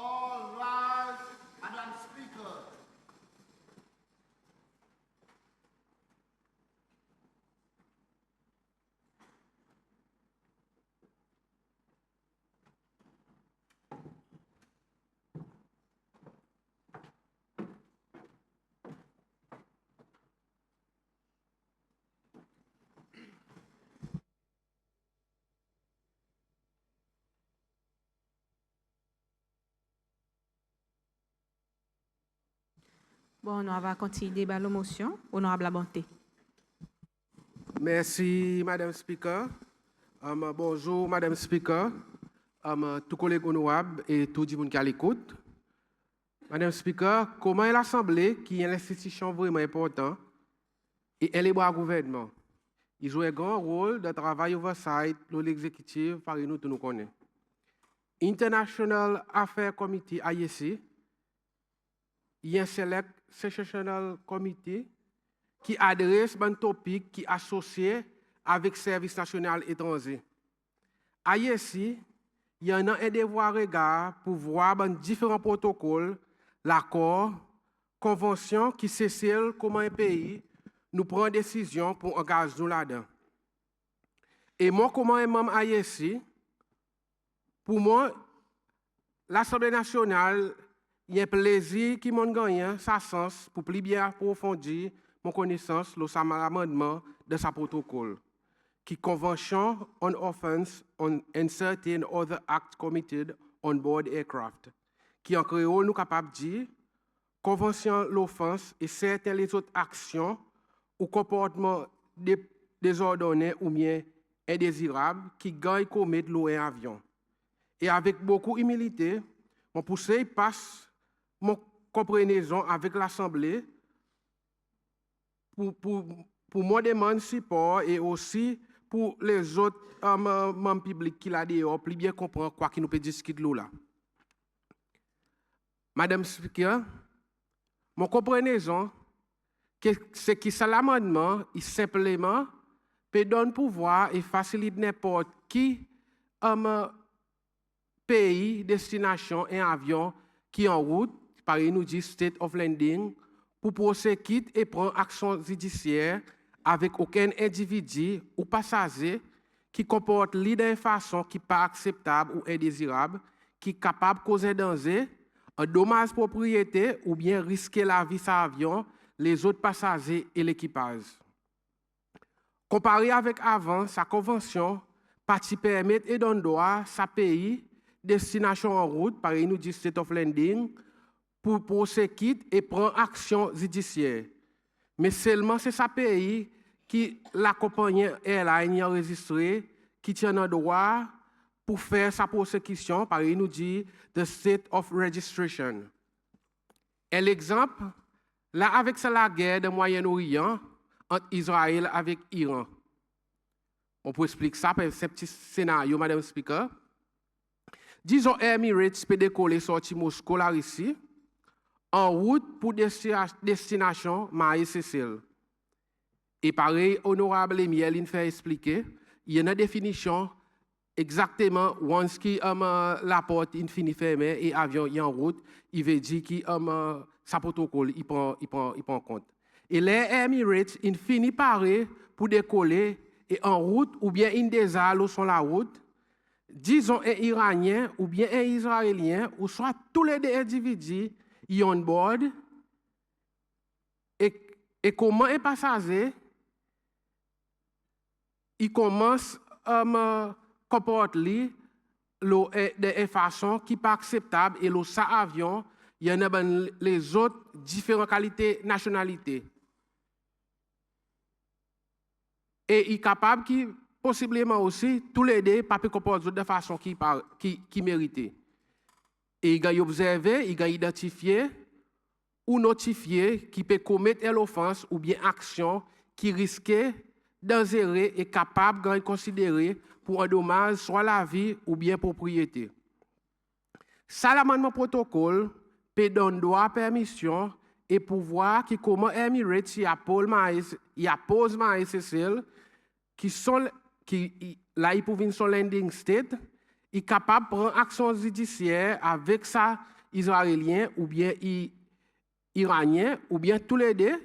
All rise, Madam Speaker. Bon, on va continuer par la motion. Honorable Bonté. Merci, Madame Speaker. Bonjour, Madame Speaker, tous collègues honorables et tout le monde qui est à l'écoute. Madame Speaker, comment est l'Assemblée, qui est une institution vraiment importante, et elle est bon gouvernement? Il joue un grand rôle de travail oversight pour l'exécutif, par nous, tous nous connaissons. International Affairs Committee, IAC, il y a un Select Sessional Committee qui adresse un topic qui est associé avec le service national étranger. IAC, il y a un devoir regard pour voir différents protocoles, l'accord, convention qui celle comment un pays nous prend une décision pour engager nous là-dedans. Et moi, comme un membre IAC, pour moi, l'Assemblée nationale, il y a un plaisir qui m'a gagné, ça sens, pour plus bien approfondir mon connaissance, l'amendement de ce protocole, qui Convention on Offense on and certain other acts committed on board aircraft, qui en créole nous capable de dire Convention l'offense et certaines les autres actions ou comportements désordonnés ou bien indésirables qui gagnent commettre un avion. Et avec beaucoup d'humilité, mon poussé passe mon compréhension avec l'Assemblée pour moi demander support et aussi pour les autres membres publics qui l'ont dehors, plus bien comprendre quoi qui nous peut discuter là. Madame Speaker, mon compréhension, c'est que cet amendement, il simplement peut donner pouvoir et faciliter n'importe qui pays, destination et avion qui est en route, par nous dit state of landing, pour procéder et prendre action judiciaire avec aucun individu ou passager qui comporte d'une façon qui n'est pas acceptable ou indésirable, qui est capable de causer danger, un dommage propriété ou bien risquer la vie de l'avion, les autres passagers et l'équipage. Comparé avec avant, sa convention, partie permet et donne droit sa pays, destination en route, par nous dit state of landing, pour procéder et prendre action judiciaire. Mais seulement c'est sa pays qui la compagnie airline a enregistré, qui tient un droit pour faire sa prosecution, par nous dit the state of registration. Et l'exemple, là avec la guerre du Moyen-Orient entre Israël avec Iran. On peut expliquer ça par ce petit scénario, Madame Speaker. Disons Emirates peut décoller sortir Moscou là ici, en route pour destination Maïs-Cécile. Et pareil, honorable Emiel, il fait expliquer, il y a une définition exactement, once qui la porte finit fermée et l'avion est en route, il veut dire que sa protocole, il prend compte. Et les Emirates, il finit par pour décoller et en route, ou bien une des allos sur la route, disons un Iranien ou bien un Israélien, ou soit tous les deux individus, ils sont on board, et comment un passager il commence à comporter de façon qui n'est pas acceptable et ça avion, il y en a les autres différentes qualités, nationalités. Et il est capable qui possiblement aussi tous les deux pas comporter de façon qui méritait. Et il a observé, il a identifié ou notifié qui peut commettre l'offense ou bien action qui risquait dangereux et capable de considérer pour un dommage soit la vie ou bien propriété. Ça, l'amendement protocole peut donner droit, permission et pouvoir qui comment Emirates y appose ma SSL qui là il peut son landing state est capable de prendre action judiciaire avec ça israélien ou bien iranien ou bien tous les deux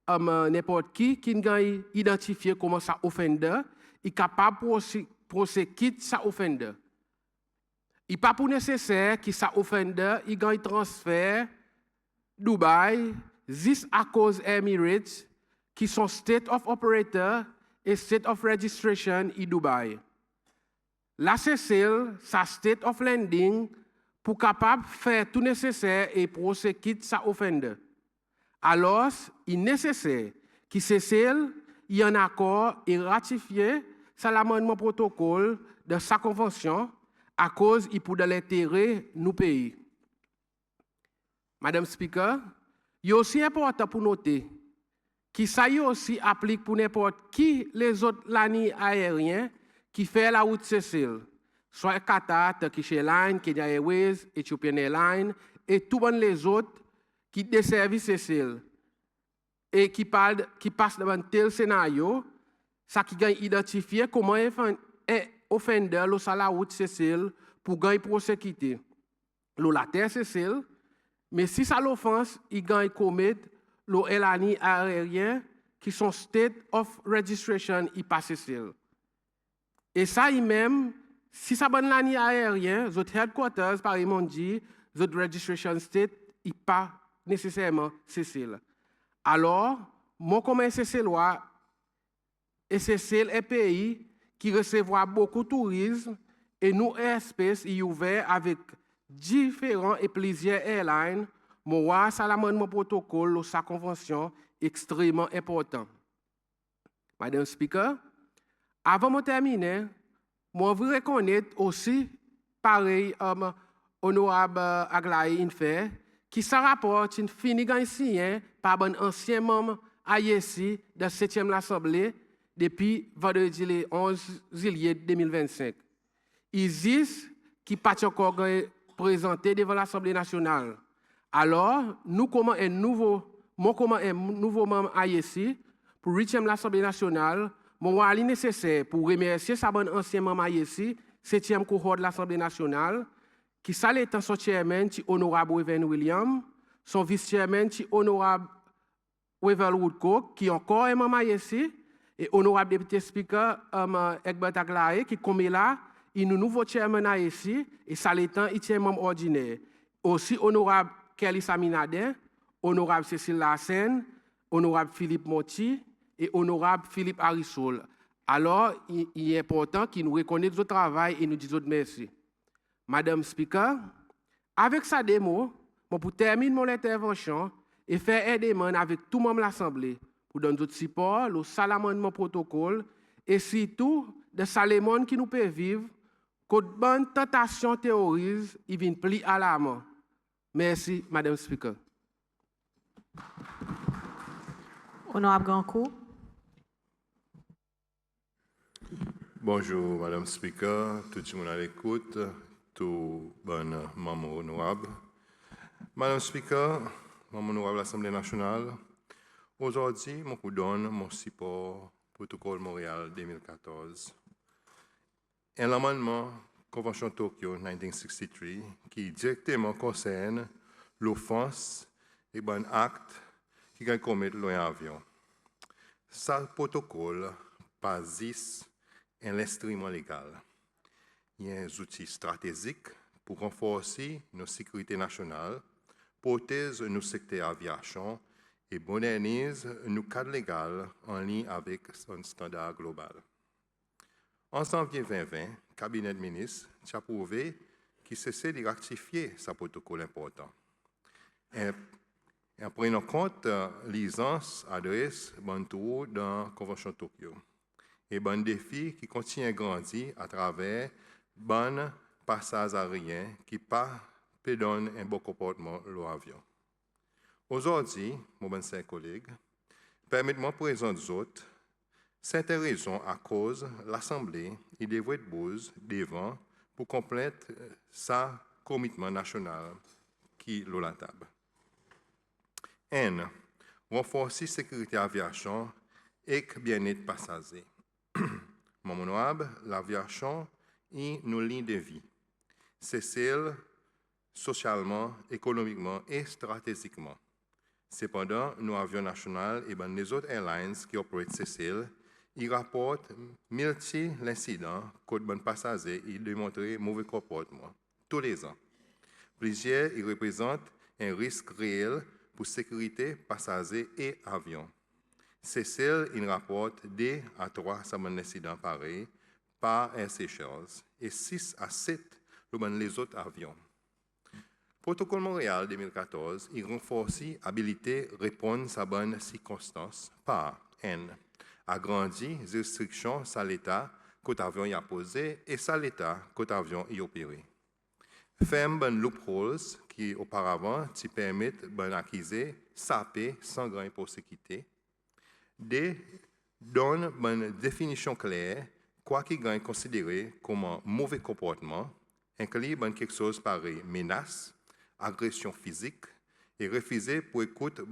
n'importe qui a identifié comme ça offender est capable de prosécuter ça offender. Il n'est pas pour nécessaire que ça offender il gagne transfert Dubaï juste à cause Emirates qui sont state of operator et state of registration in Dubaï. La CCL, sa state of landing pour capable faire tout nécessaire et prosécuter ça offender. Alors, il est nécessaire que CCL y en accord et ratifier ça l'amendement protocole de sa convention à cause il pour de l'intérêt nous pays. Madame Speaker, il est aussi important pour noter que ça y aussi applique pour n'importe qui les autres lignes aériennes qui fait la route CCL, soit Qatar, Turkish Airlines, Kenya Airways, Ethiopian Airlines et tous les autres qui desservent CCL et qui passent devant tel scénario, ça qui gagne identifier comment est offender la route CCL pour gagner prosécuter la terre CCL, mais si ça l'offense, il gagne commettre les lignes aériennes qui sont state of registration et pas CCL. Et ça, même, si ça bonne ligne aérienne, votre headquarters, par exemple, dit, votre registration state, n'est pas nécessairement CCL. Alors, moi, comme CCL, et CCL est un pays qui recevra beaucoup de tourisme et nous, airspace, est ouvert avec différents et plusieurs airlines. Moi, ça l'amendement protocole, sa convention extrêmement important. Madame Speaker, avant de terminer, moi veux reconnaître aussi, pareil, honorable Aglaé Infer, qui se rapporte une fini signé par un ancien membre AISI de la 7e Assemblée depuis vendredi le 11 juillet 2025. Il existe qui pas encore présenté devant l'Assemblée nationale. Alors, nous, comme un nouveau membre AISI, pour 8e l'Assemblée nationale, mon est nécessaire pour remercier sa bonne ancien membre AISI, 7e cohorte de l'Assemblée nationale, qui s'allait être son chairman, honorable Evan Williams, son vice-chairman, honorable Wevel Woodcock, qui est encore un membre AISI, et honorable député speaker Egbert Aglaé, qui comme là, il est nouveau chairman AISI, et ça l'étant, il est membre ordinaire. Aussi honorable Kelly Saminadin, honorable Cécile Lassen, honorable Philippe Motti et honorable Philippe Harrisol. Alors, il est important qu'il nous reconnaisse notre travail et nous disons merci. Madame Speaker, avec sa démo, pour terminer mon intervention et faire un demande avec tout le monde de l'Assemblée pour donner notre support, le salamandement protocole et surtout de salamandement qui nous peut vivre, qu'une bonne tentation terroriste, il vient pli à la mort. Merci, Madame Speaker. Honorable Gankou. Bonjour, Madame Speaker, tout le monde à l'écoute, tout bon membre honorable. Madame Speaker, membre honorable de l'Assemblée nationale, aujourd'hui, je vous donne mon support protocole Montréal 2014. Un amendement Convention Tokyo 1963 qui directement concerne l'offense et bon acte qui a commis l'avion. Ce protocole basis un instrument légal. Il y a un outil stratégique pour renforcer nos sécurités nationales, protéger nos secteurs aviation et modernise nos cadres légaux en ligne avec un standard global. En janvier 2020, le cabinet de ministres a approuvé qu'il cessait de rectifier ce protocole important. Et en prenant compte l'isance, adresse, bon tour dans la Convention de Tokyo. Et bon défi qui continue à grandir à travers bon passage aérien qui peut donner un bon comportement de l'avion. Aujourd'hui, mes chers collègues, permettez-moi de présenter aux autres cette raison à cause de l'Assemblée et des voix de base devant pour compléter sa commitment national qui est la table. N. Renforcer la sécurité aviation et le bien-être passager. Mon honorable, l'aviation est nos lignes de vie. C'est celle socialement, économiquement et stratégiquement. Cependant, nos avions nationaux et les autres airlines qui opèrent CCL, ils rapportent multi incidents contre les passagers et démontrent mauvais comportement tous les ans. Plusieurs ils représentent un risque réel pour la sécurité passagers et avions. CCL il rapporte 2 à 3 incidents pareils par Air Seychelles et 6 à 7 les autres avions. Protocole Montréal 2014, il renforce l'habilité de répondre à bonnes circonstances par N. Agrandi les restrictions sur l'État que l'avion y a posé et sur l'État que l'avion y a opéré. Ferme bonnes loopholes qui auparavant te permettent d'acquiser, saper sans grand pour sécurité. D. Donne une définition claire, quoi qu'il gagne considéré comme un mauvais comportement, inclut quelque chose pareil menace, agression physique et refuser pour écouter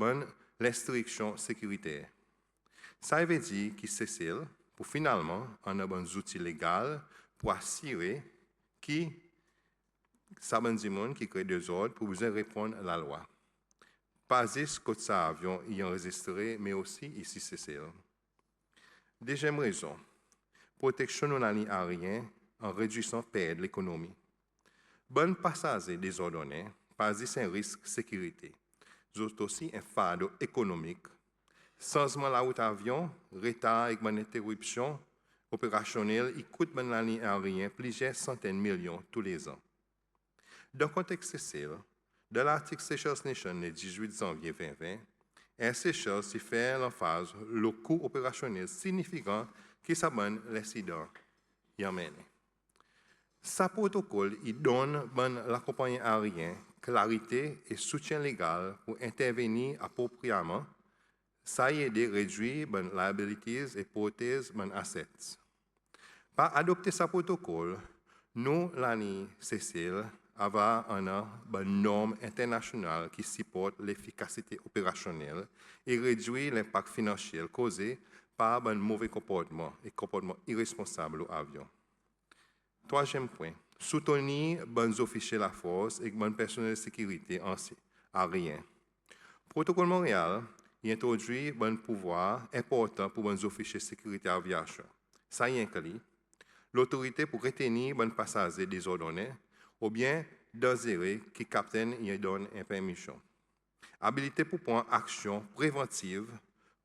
l'instruction sécuritaire. Ça veut dire qu'il cesse pour finalement on a des outils légaux pour assurer que ça bon monde qui crée des ordres pour vous répondre à la loi. Pas juste que ça avion y enregistré, mais aussi ici CCL. Deuxième raison, protection de la ligne aérienne en réduisant perte de l'économie. Bon passagers désordonnés, pas juste un risque de sécurité, c'est aussi un fardeau économique. Changement de la route avion, retard avec une interruption opérationnelle, il coûte la ligne aérienne plusieurs centaines de millions tous les ans. Dans le contexte CCL, dans l'article Seychelles Nation du 18 janvier 2020, Air Seychelles s'y fait l'emphase le coût opérationnel significant qui s'abonne l'incident y amène. Ce protocole il donne la compagnie aérienne clarité et soutien légal pour intervenir appropriément, ça y aide à réduire les liabilities et protéger les assets. Par adopter ce protocole, nous, l'année CCL, avoir une norme internationale qui supporte l'efficacité opérationnelle et réduit l'impact financier causé par un mauvais comportement et comportement irresponsable au avion. Troisième point, soutenir les officiers de la force et les personnels de sécurité aériens. Protocole Montréal introduit un pouvoir important pour les officiers de sécurité aviation. Ça inclut l'autorité pour retenir les passagers désordonnés ou bien dangereux qui capitaine y donne une permission. Habilité pour prendre action préventive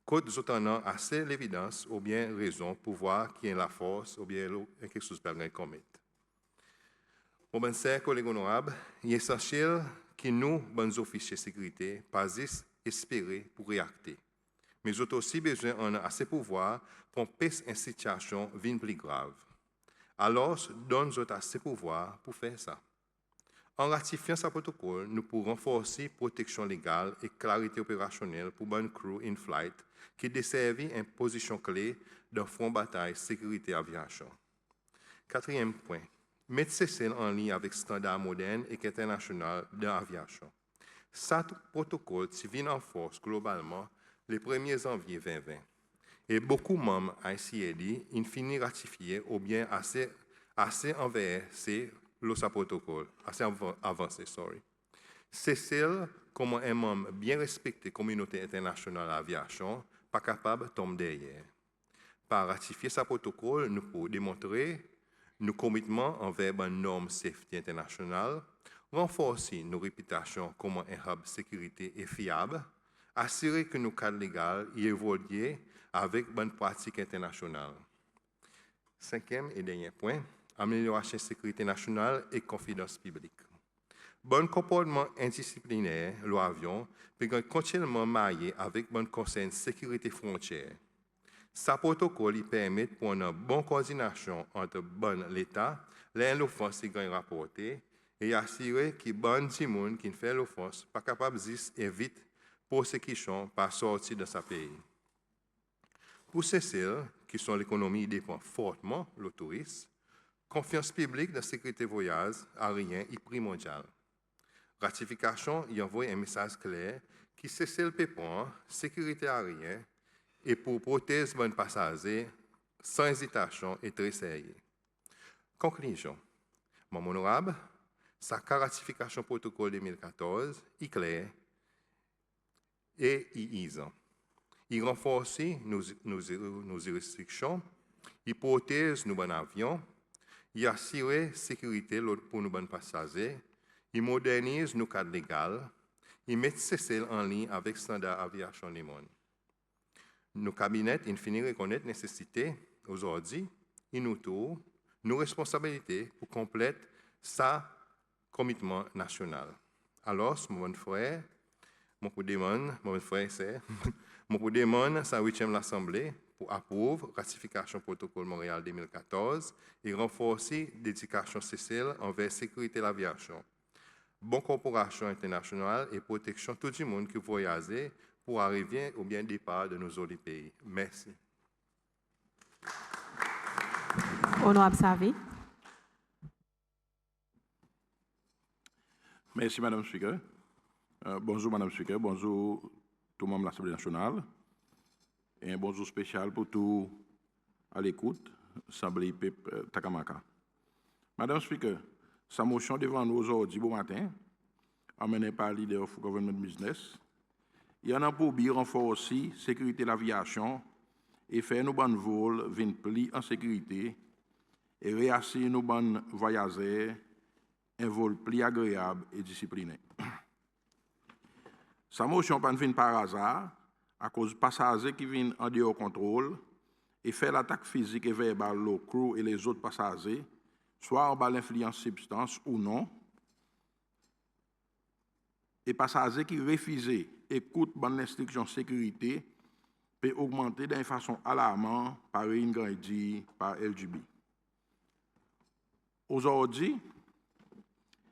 quand nous avons assez d'évidence ou bien raison pour voir qui est la force ou bien quelque chose de commettre. Mes chers collègues honorables, il est essentiel que nous, bons officiers de sécurité, pas espérer pour réacter. Mais nous avons aussi besoin d'assez pouvoir pour empêcher une situation bien plus grave. Alors, donne-nous assez pouvoir pour faire ça. En ratifiant ce protocole, nous pourrons renforcer protection légale et clarité opérationnelle pour bonne crew in flight qui desservit une position clé dans le front de bataille sécurité aviation. Quatrième point, mettre CCL en ligne avec standards modernes et internationaux de l'aviation. Ce protocole vient en force globalement le 1er janvier 2020. Et beaucoup de membres ICAD ont fini ratifié ou bien assez enversé ce protocole, assez avancé, CCL, comme un membre bien respecté de la communauté internationale de l'aviation, pas capable de tomber derrière. Par ratifier ce protocole, nous pouvons démontrer nos commitments envers une norme safety internationale, renforcer nos réputations comme un hub de sécurité et fiable, assurer que nos cadres légaux y évoluent avec bonne pratique internationale. Cinquième et dernier point, amélioration de la sécurité nationale et confiance publique. Bon comportement indisciplinaire, l'avion, peut continuellement marié avec bon conseil de sécurité frontière. Sa protocole permet pour une bonne coordination entre l'État, l'offense qui est rapportée, et assurer que bon monde qui fait l'offense pas capable d'éviter persécution par sortir de sa pays. Pour celles qui sont l'économie dépend fortement le tourisme, confiance publique dans la sécurité voyage aérienne est primordiale. Ratification y envoie un message clair qui cesse le pépin, sécurité aérienne et pour protéger les passagers sans hésitation et très sérieux. Conclusion. Mon honorable, sa ratification protocole 2014 est claire et aisant. Il renforce nos restrictions, il protège nos bons avions, il assure la sécurité pour nos bons passagers, il modernise nos cadres légaux, il met ceci en ligne avec le standard aviation du monde. Nos cabinets, in fine, reconnaissent la nécessité, aujourd'hui, et nous tous, nos responsabilités pour compléter sa commitment national. Alors, mon frère, mon frère, c'est, mon demande sa 8e l'Assemblée pour approuver la ratification protocole Montréal 2014 et renforcer l'éducation sociale envers la sécurité de l'aviation. Bonne coopération internationale et protection de tout le monde qui voyage pour arriver au bien départ de nos autres pays. Merci. Honorable Savi. Merci, Madame Speaker. Bonjour, Madame Speaker. Bonjour, tout le monde de l'Assemblée nationale. Et un bonjour spécial pour tout à l'écoute, Assemblée PEP Takamaka. Madame Speaker, sa motion devant nous aujourd'hui, bon matin, amenée par le leader of Government Business, il y en a pour bien renforcer la sécurité de l'aviation et faire nos bonnes vols venir pli en sécurité et réassurer nos bonnes voyageurs un vol plus agréable et discipliné. Sa motion ne vient pas par hasard, à cause de passagers qui viennent en dehors contrôle et fait l'attaque physique et verbale au crew et les autres passagers, soit en bas l'influence substance ou non, et passagers qui refusent écoutent bonne instruction de sécurité peut augmenter d'une façon alarmante par une grandie par LGB. Aujourd'hui,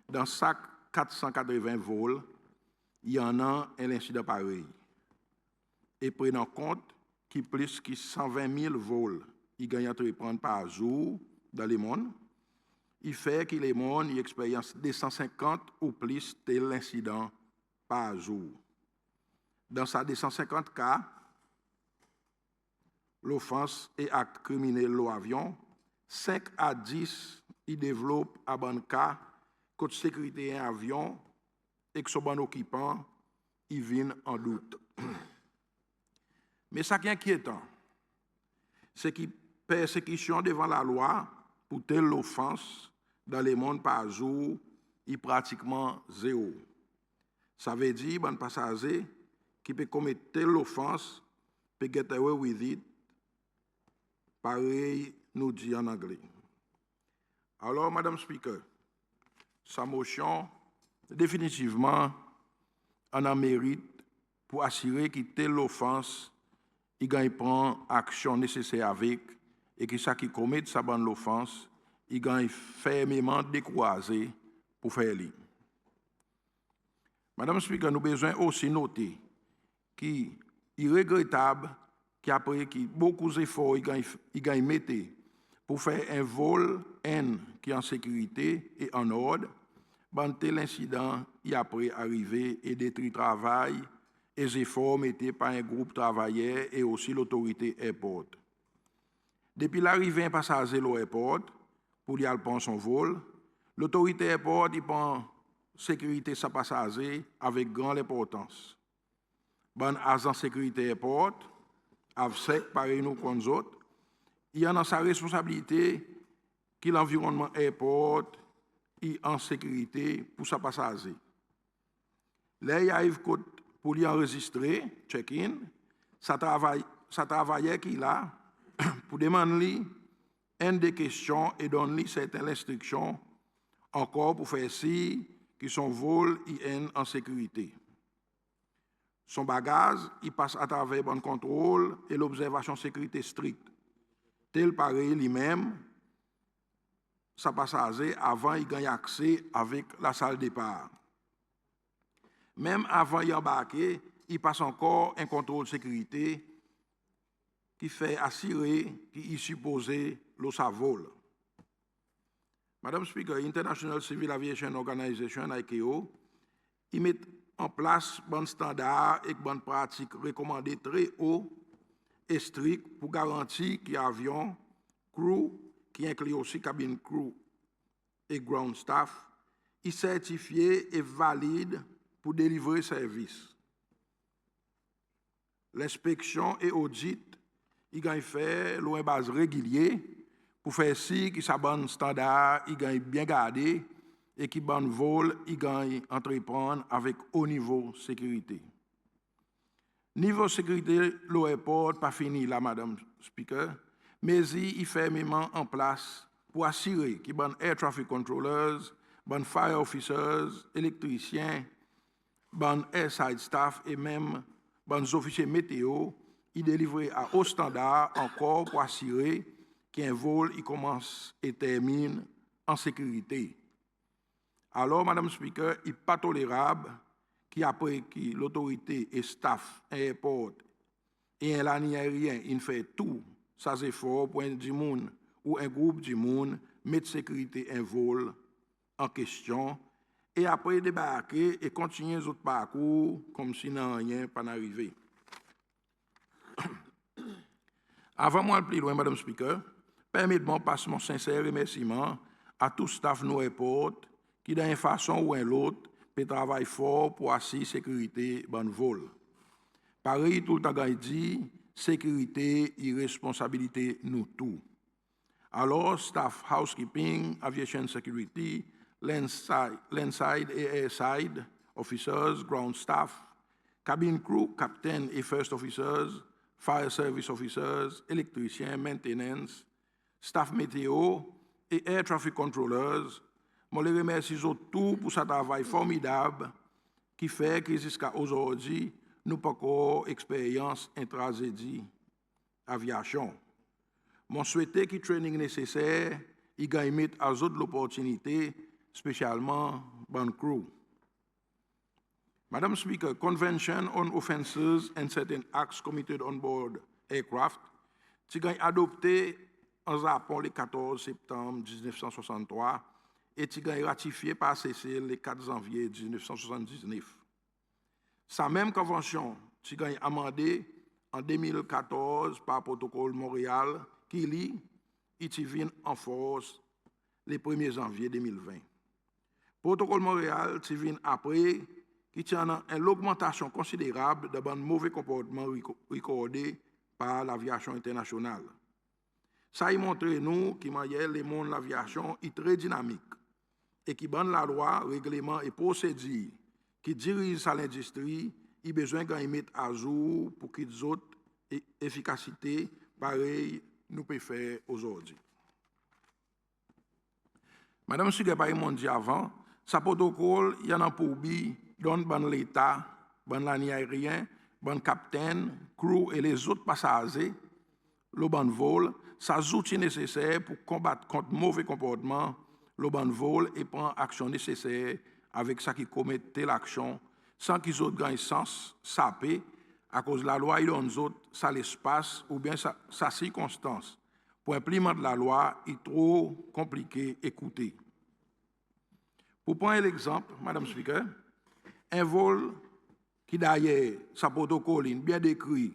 dans chaque 480 vols, il y en a un incident pareil. Et prenant en compte qu'il y a plus de 120 000 vols qui gagnent à reprendre par jour dans le monde, il fait que les mondes expérimentent 250 ou plus tel incident par jour. Dans ces 250 cas, l'offense et acte criminel de l'avion, 5 à 10 ils développent à bon cas côté sécurité en avion et que ce bon occupant ils viennent en doute. Mais ce qui est inquiétant, c'est que persécution devant la loi pour telle offense dans le monde par jour est pratiquement zéro. Ça veut dire que les passagers qui peuvent commettre telle offense peuvent get away with it, pareil nous dit en anglais. Alors, Madame Speaker, sa motion, définitivement, en a mérite pour assurer que telle offense, il gagne prend action nécessaire avec et que ça qui commet sa bonne offense, il gagne fermement décroisé pour faire lui. Madame Speaker, nous avons besoin aussi noter qu'il est regrettable qu'après beaucoup d'efforts il gagne mettre pour faire un vol qui est en sécurité et en ordre, tel incident y après arrivé et détruit le travail et les efforts mettés par un groupe travailleur et aussi l'autorité airport. Depuis l'arrivée d'un passager à l'aéroport pour y aller prendre son vol, l'autorité airport y prend sécurité sa passager avec grande importance. Bon agent sécurité airport, avec pareil nous comme nous autres, il y a dans sa responsabilité que l'environnement airport est en sécurité pour sa passager. Là, il arrive pour lui enregistrer, check-in, ça travaillait qu'il a pour demander une des questions et donne certaines instructions encore pour faire si que son vol est en sécurité. Son bagage, il passe à travers bon contrôle et l'observation sécurité stricte. Tel pareil lui-même, sa passager avant il gagne accès avec la salle de départ. Même avant d'y embarquer, il passe encore un contrôle sécurité qui fait assurer qu'il est supposé le vol. Madame Speaker, International Civil Aviation Organization, ICAO, il met en place bon standard et bonnes pratiques recommandées très haut et strictes pour garantir que l'avion, crew, qui inclut aussi cabine crew et ground staff, est certifié et valide pour délivrer service. L'inspection et audit, il gagne fait l'un base régulier pour faire si que sa bonne standard, il gagne bien gardé et qui bon vol, il gagne entreprendre avec haut niveau de sécurité. Niveau sécurité, l'aéroport pas fini là, Madame Speaker, mais il fait même en place pour assurer que bon air traffic controllers, bon fire officers, électriciens, bon airside staff et même bon officiers météo, ils délivrent à haut standard encore pour assurer qu'un vol il commence et termine en sécurité. Alors, Madame Speaker, il n'est pas tolérable qu'après que l'autorité et staff airport et un ligne aérien, il fait tout ses efforts pour un du monde ou un groupe du monde mettre sécurité un vol en question et après débarquer et continuer notre parcours comme si rien pas arrivé. Avant moi de plus loin, Madame Speaker, permettez-moi de passer mon sincère remerciement à tout staff de nos aéroports qui, d'une façon ou d'une autre, peut travailler fort pour assurer la sécurité de vol. Pareil, tout le temps, dit, sécurité et responsabilité, nous tous. Alors, staff housekeeping, aviation security, landside et airside officers, ground staff, cabin crew, captain et first officers, fire service officers, électriciens, maintenance, staff météo et air traffic controllers, je les remercie tous pour ce travail formidable qui fait que jusqu'à aujourd'hui, nous n'avons pas encore expérience intra-zédi aviation. Je souhaite que le training nécessaire y gagne à d'autres l'opportunité, spécialement dans le crew. Madam Speaker, Convention on Offenses and Certain Acts Committed on Board Aircraft, qui a adopté en Japon le 14 septembre 1963 et qui a ratifié par CC le 4 janvier 1979. Sa même convention, qui a amendé en 2014 par protocole Montréal, qui lit et qui vient en force le 1er janvier 2020. Protocole Montréal, qui vient après, qui tient une augmentation considérable de bon mauvais comportements recordés par l'aviation internationale. Ça y montre nous que le monde de l'aviation est très dynamique et qui bande la loi, règlement et procédures qui dirigent à l'industrie, il a besoin de mettre à jour pour qu'ils autres efficacité pareil nous peut faire aujourd'hui. Madame Sugar m'a dit avant, ce protocole, il y en a pour lui, donne bon l'État, bon l'année aérien, bon capitaine, crew et les autres passagers, le bon vol, ces outils nécessaires pour combattre contre mauvais comportements, le bon vol et prendre action nécessaire avec ça qui commet telle action, sans qu'ils autres gagnent sens, sapé, à cause de la loi, ils ont autres, ça l'espace ou bien sa circonstance. Pour implémenter la loi, il est trop compliqué à écouter. Pour prendre l'exemple, Madame Speaker, un vol qui d'ailleurs, sa protocole bien décrit,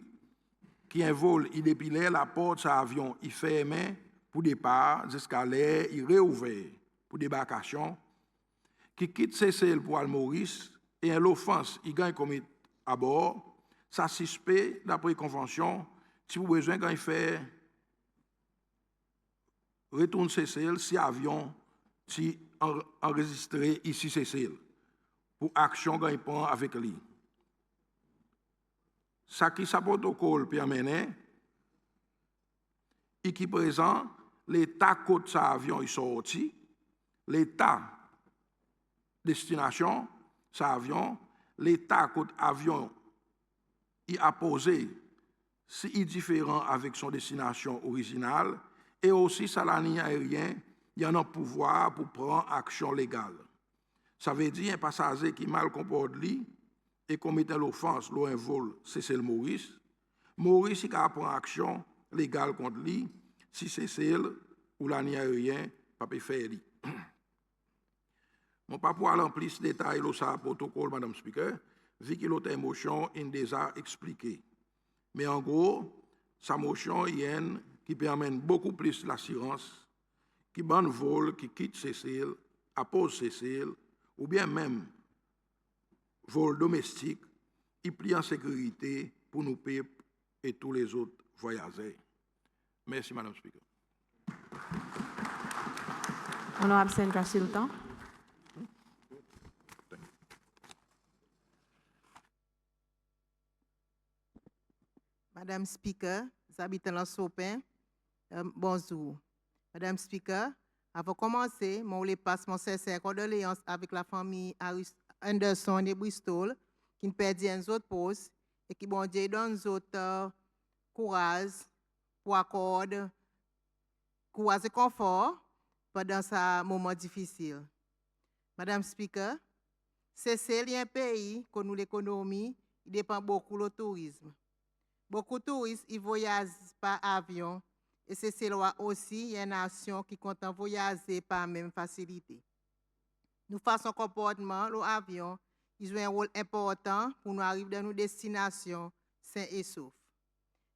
qui un vol, il dépilait la porte de l'avion, il fermait pour départ jusqu'à l'air, il réouvert pour débarcation, qui quitte Seychelles pour Al-Maurice, et l'offense, il gagne comme à bord, ça suspect d'après convention, si vous avez besoin quand il fait retourne Seychelles, si avion, si enregistré ici Seychelles, pour action quand il prend avec lui. Ça qui sa protocole permet, et qui présent, l'état côte sa avion est sorti, l'état destination sa avion, l'état côte avion y a posé si il est différent avec son destination originale, et aussi ça la ligne aérienne, il y a un pouvoir pour prendre action légale. Ça veut dire un passager qui mal comporte lui et commet l'offense lors un vol, c'est le Maurice. Maurice il prend action légale contre lui si c'est celle ou la ligne aérienne pas peut faire lui. Mon pas pour aller en plus de détails dans ce protocole, Madame Speaker, vu que l'autre émotion il déjà expliqué. Mais en gros, sa motion y a qui permet beaucoup plus l'assurance, qui ban vol, qui quitte Cécile, appose Cécile, ou bien même vol domestique, il plie en sécurité pour nous payer et tous les autres voyageurs. Merci, Madame Speaker. Honorable Sandra Sultan. Madame Speaker, habitants de Sopin, bonjour. Madame Speaker, avant de commencer, je voulais passer mon sincère condoléances avec la famille Anderson et Bristol qui ont perdu un autre poste et qui bon Dieu donne autres courage pour accorder courage et confort pendant ce moment difficile. Madame Speaker, c'est un pays que nous l'économie dépend beaucoup du tourisme. Beaucoup de touristes ils voyagent par avion et c'est aussi une nation qui compte voyager par même facilité. Nous faisons comportement, l'avion, ils ont un rôle important pour nous arriver dans nos destinations sains et saufs.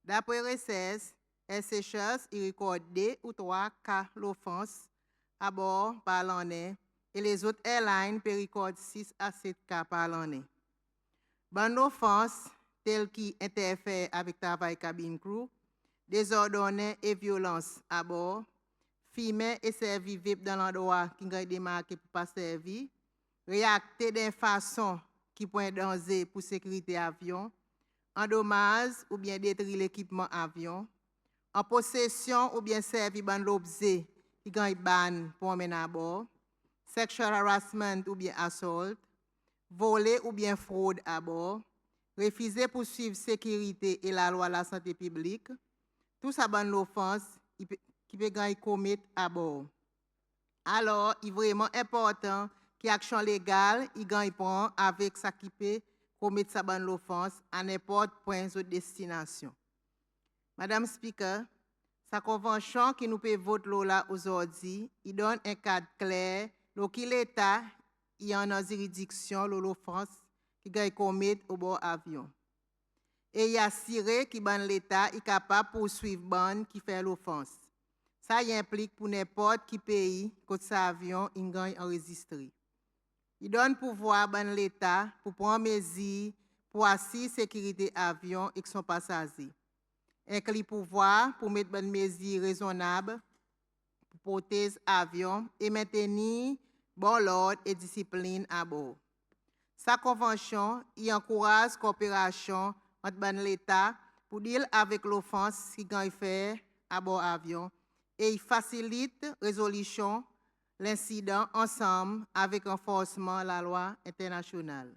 D'après RSS, SHS, il recorde 2 ou 3 cas d'offense à bord par l'année et les autres airlines recordent 6 à 7 cas par l'année. Bonne offense telles qui interfèrent avec le travail cabine crew, désordonnées et violences à bord, filmer et servir VIP dans l'endroit qui est démarqué pour pas servir, réacter d'une façon qui pointe danger pour sécurité avion, endommage ou bien détruire l'équipement avion, en possession ou bien servir dans l'objet qui est ban pour emmener à bord, sexual harassment ou bien assault, voler ou bien fraude à bord, refuser poursuivre sécurité et la loi de la santé publique, tout ça ban l'offense qui peut gagner commettre à bord. Alors, il est vraiment important que l'action légale il gagne prend avec ça qui peut commettre ça ban l'offense à n'importe point de destination. Madame Speaker, sa convention qui nous peut voter là aujourd'hui, il donne un cadre clair, qui l'État il y a une juridiction l'offense qui gagne commettre au bord avion. Et il assuré que l'État est capable de poursuivre ban qui fait l'offense. Ça implique pour n'importe quel pays que cet avion il gagne enregistré. Il donne pouvoir à l'État pour prendre mesures pour assurer la sécurité avion et son passager. Inclut pouvoir pour mettre des mesures raisonnables pour protéger l'avion et maintenir bon l'ordre et discipline à bord. Sa convention y encourage la coopération entre l'État pour dealer avec l'offense qui gagne fait à bord avion et il facilite la résolution de l'incident ensemble avec renforcement de la loi internationale.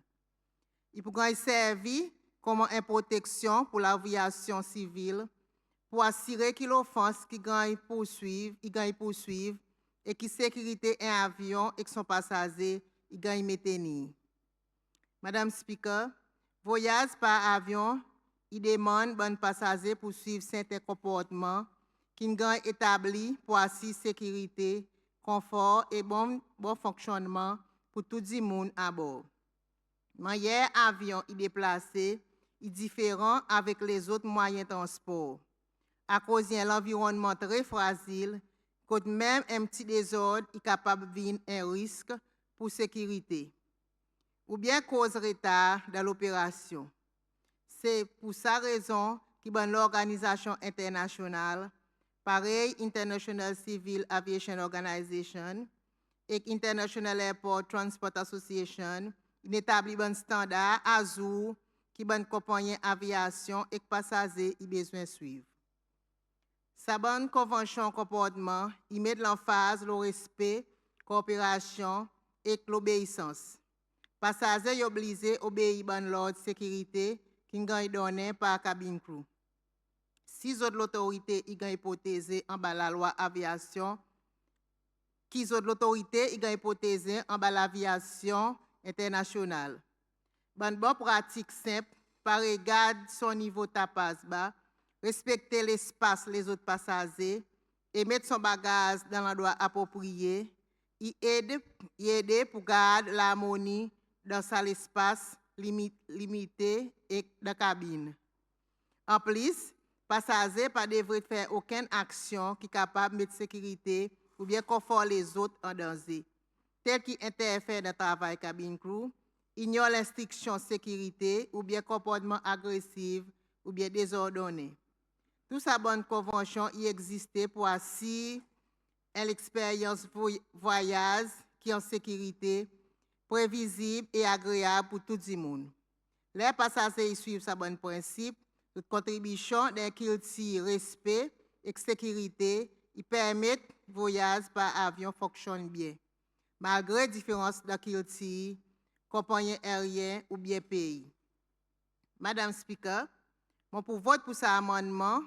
Il pourra servir comme une protection pour l'aviation civile pour assurer que l'offense qui gagne poursuivre et que la sécurité un avion et son passager il gagne maintenir. Madame Speaker, voyage par avion, il demande bon passager pour suivre certains comportements qui gagne établi pour assurer sécurité, confort et bon fonctionnement pour tout le monde à bord. Manière avion il déplacé est différent avec les autres moyens de transport. À cause de l'environnement très fragile, quand même un petit désordre est capable de venir un risque pour sécurité. Ou bien cause retard dans l'opération. C'est pour sa raison que l'organisation internationale, pareil International Civil Aviation Organization et International Airport Transport Association, établit un standard à jour qui bonne compagnie aviation et passagers y besoin suivre. Sa bonne convention comportement, il met l'emphase le respect, coopération et l'obéissance. Passagers obligés obéir à l'ordre de sécurité qui est donné par cabine crew. Si l'autorité y a hypothèse en bas la loi aviation, qui l'autorité y a hypothèse en bas l'aviation internationale. Bonne pratique simple, par égard son niveau tapas bas, respecter l'espace les autres passagers et mettre son bagage dans l'endroit approprié, il aide pour garder l'harmonie dans l'espace limité et la cabine. En plus, passagers ne devraient faire aucune action qui est capable de mettre sécurité ou bien confort les autres en danger, tel qui interfère dans le travail cabine crew, ignore l'instruction sécurité ou bien comportement agressif ou bien désordonné. Toute sa bonne convention y existait pour assurer l'expérience voyage qui est en sécurité, prévisible et agréable pour tout le monde. Les passagers suivent sa bonne principe, toute contribution d'un culture respect et sécurité, ils permettent le voyage par avion fonctionne bien, malgré différence de culture, compagnie aérienne ou bien pays. Madame Speaker, mon pour vote pour cet amendement,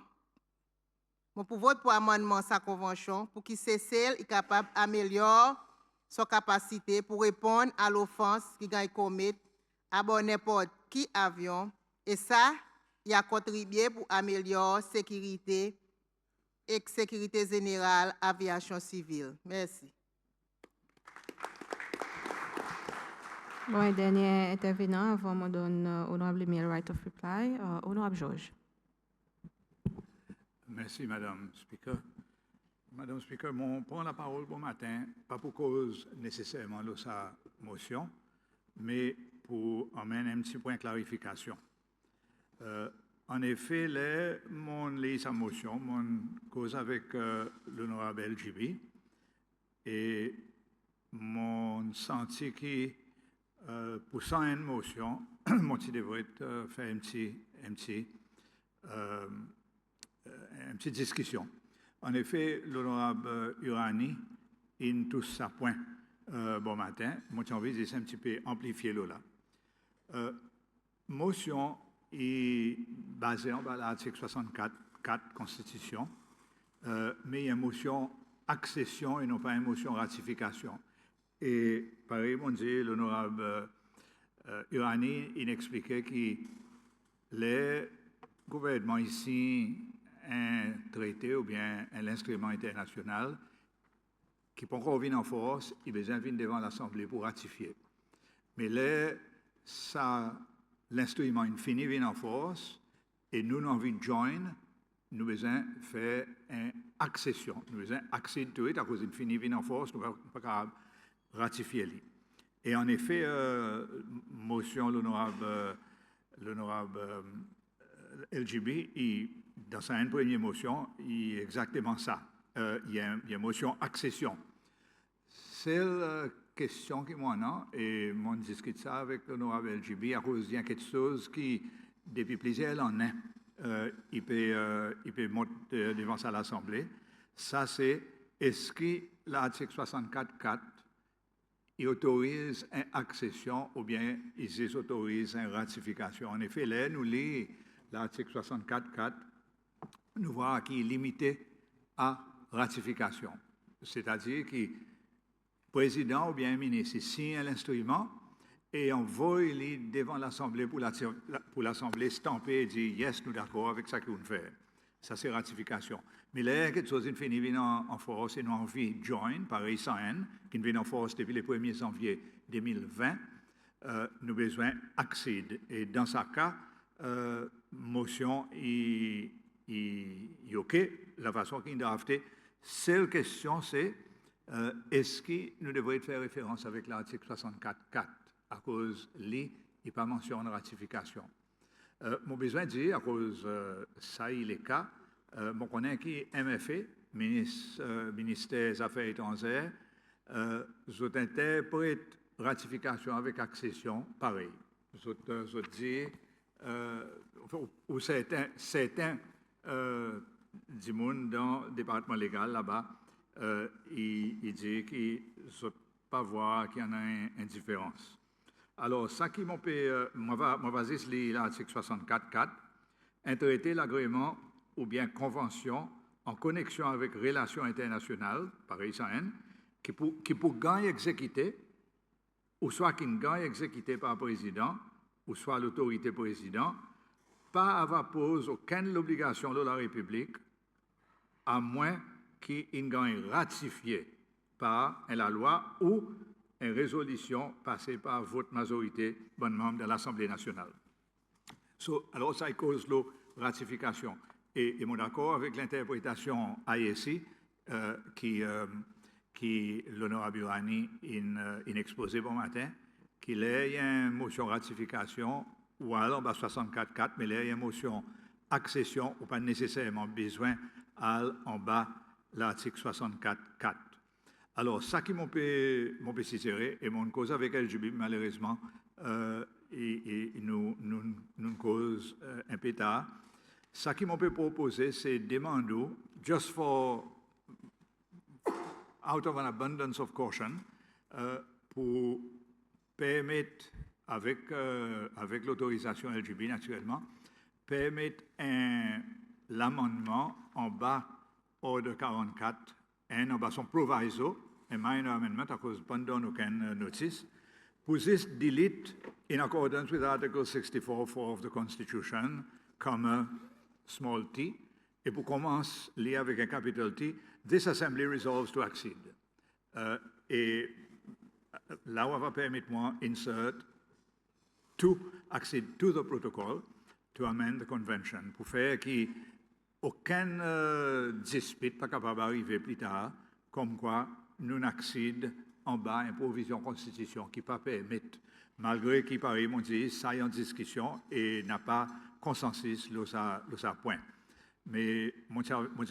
sa convention, pour qu'il cesse est capable d'améliorer sa capacité pour répondre à l'offense qui gagne commettre à bon n'importe qui avion, et ça, il a contribué pour améliorer la sécurité et sécurité générale aviation civile. Merci. Bon, et dernier intervenant, avant de me donner honorable Emile right of reply, honorable Georges. Merci, Madame Speaker. Madame Speaker, je prends la parole bon matin, pas pour cause nécessairement de sa motion, mais pour amener un petit point de clarification. En effet, mon lit sa motion, mon cause avec l'honorable LGB, et mon senti qui, pour ça une motion, mon petit devrait faire une petite discussion. En effet, l'honorable Urani, in tout ça point bon matin, moi j'ai envie de un petit peu amplifier là. Motion est basée en l'article 64 Constitution, mais il y a une motion accession et non pas une motion ratification. Et pareil, mon Dieu, l'honorable Urani, il expliquait que les gouvernements ici, un traité ou bien un instrument international qui peut encore venir en force, il besoin de venir devant l'Assemblée pour ratifier. Mais là, l'instrument infini vient en force et nous, avons envie de joindre, nous besoin faire une accession. Nous besoin accéder à cause d'infini vient en force, nous ne sommes pas capables de ratifier. Et en effet, motion l'honorable LGB, dans sa première motion, il y a exactement ça. Il y a une motion accession. C'est la question qui moi non, et on discute ça avec l'honorable LGB à cause de quelque chose qui, depuis plusieurs années, il peut monter devant ça à l'Assemblée. Ça, c'est est-ce que l'article 64.4 il autorise une accession ou bien il autorise une ratification. En effet, là, nous lisons l'article 64.4, nous voyons qu'il est limité à ratification. C'est-à-dire que le président ou bien le ministre signe l'instrument et envoie devant l'Assemblée pour l'Assemblée stamper et dire « Yes, nous d'accord avec ça que vous faites ». Ça, c'est ratification. Mais là, quelque chose qui vient en force et nous avons envie de joindre, pareil, sans N, qui vient en force depuis le 1er janvier 2020, nous avons besoin d'accéder. Et dans ce cas, motion est OK, la façon qu'il est drafté. Seule question, c'est est-ce que nous devrions faire référence avec l'article 64.4 à cause il n'y a pas mention de ratification. Mon besoin de dire, à cause ça, il est le cas, je connais qui MFA, ministère des Affaires étrangères, je interprète ratification avec accession, pareil. Je dis, ou certains du monde dans le département légal là-bas, il dit qu'il ne peut pas voir qu'il y en a une différence. Alors, ça qui m'a fait, moi, va lire l'article 64.4, un traité, l'agrément ou bien convention en connexion avec relations internationales, pareil ça, qui pour gagner exécuté, ou soit qui gagne exécuté par le président, ou soit l'autorité président, pas avoir pose aucune obligation de la République, à moins qu'il gagne ratifié par la loi ou une résolution passée par votre majorité, bon membre de l'Assemblée nationale. Alors, ça cause la ratification. Et je suis d'accord avec l'interprétation ISI qui l'honorable Urani a exposé bon matin, qu'il y a une motion ratification ou alors 64.4, mais il y a une motion accession ou pas nécessairement besoin en bas l'article 64.4. Alors, ça qui m'a fait saisir, et mon cause avec LGB, malheureusement, nous cause un peu tard. Ça qui m'a fait proposer, c'est demander, just for, out of an abundance of caution, pour permettre, avec l'autorisation LGB naturellement, permettre l'amendement en bas, ordre 44, en bas son proviso, un minor amendment à cause pendant aucune notice, pour this delete in accordance with Article 64.4 of the Constitution, comma, small t, et pour commencer, lié avec un capital T, this assembly resolves to accede. Et là, on va permettre moi insert to accede to the protocol to amend the convention, pour faire qu'aucun dispute pas capable d'arriver plus tard, comme quoi nous accèdons en bas une provision constitution qui ne peut pas permettre, malgré qu'il paraît, mon dit, ça y est en discussion et n'a pas consensus sur ça point. Mais mon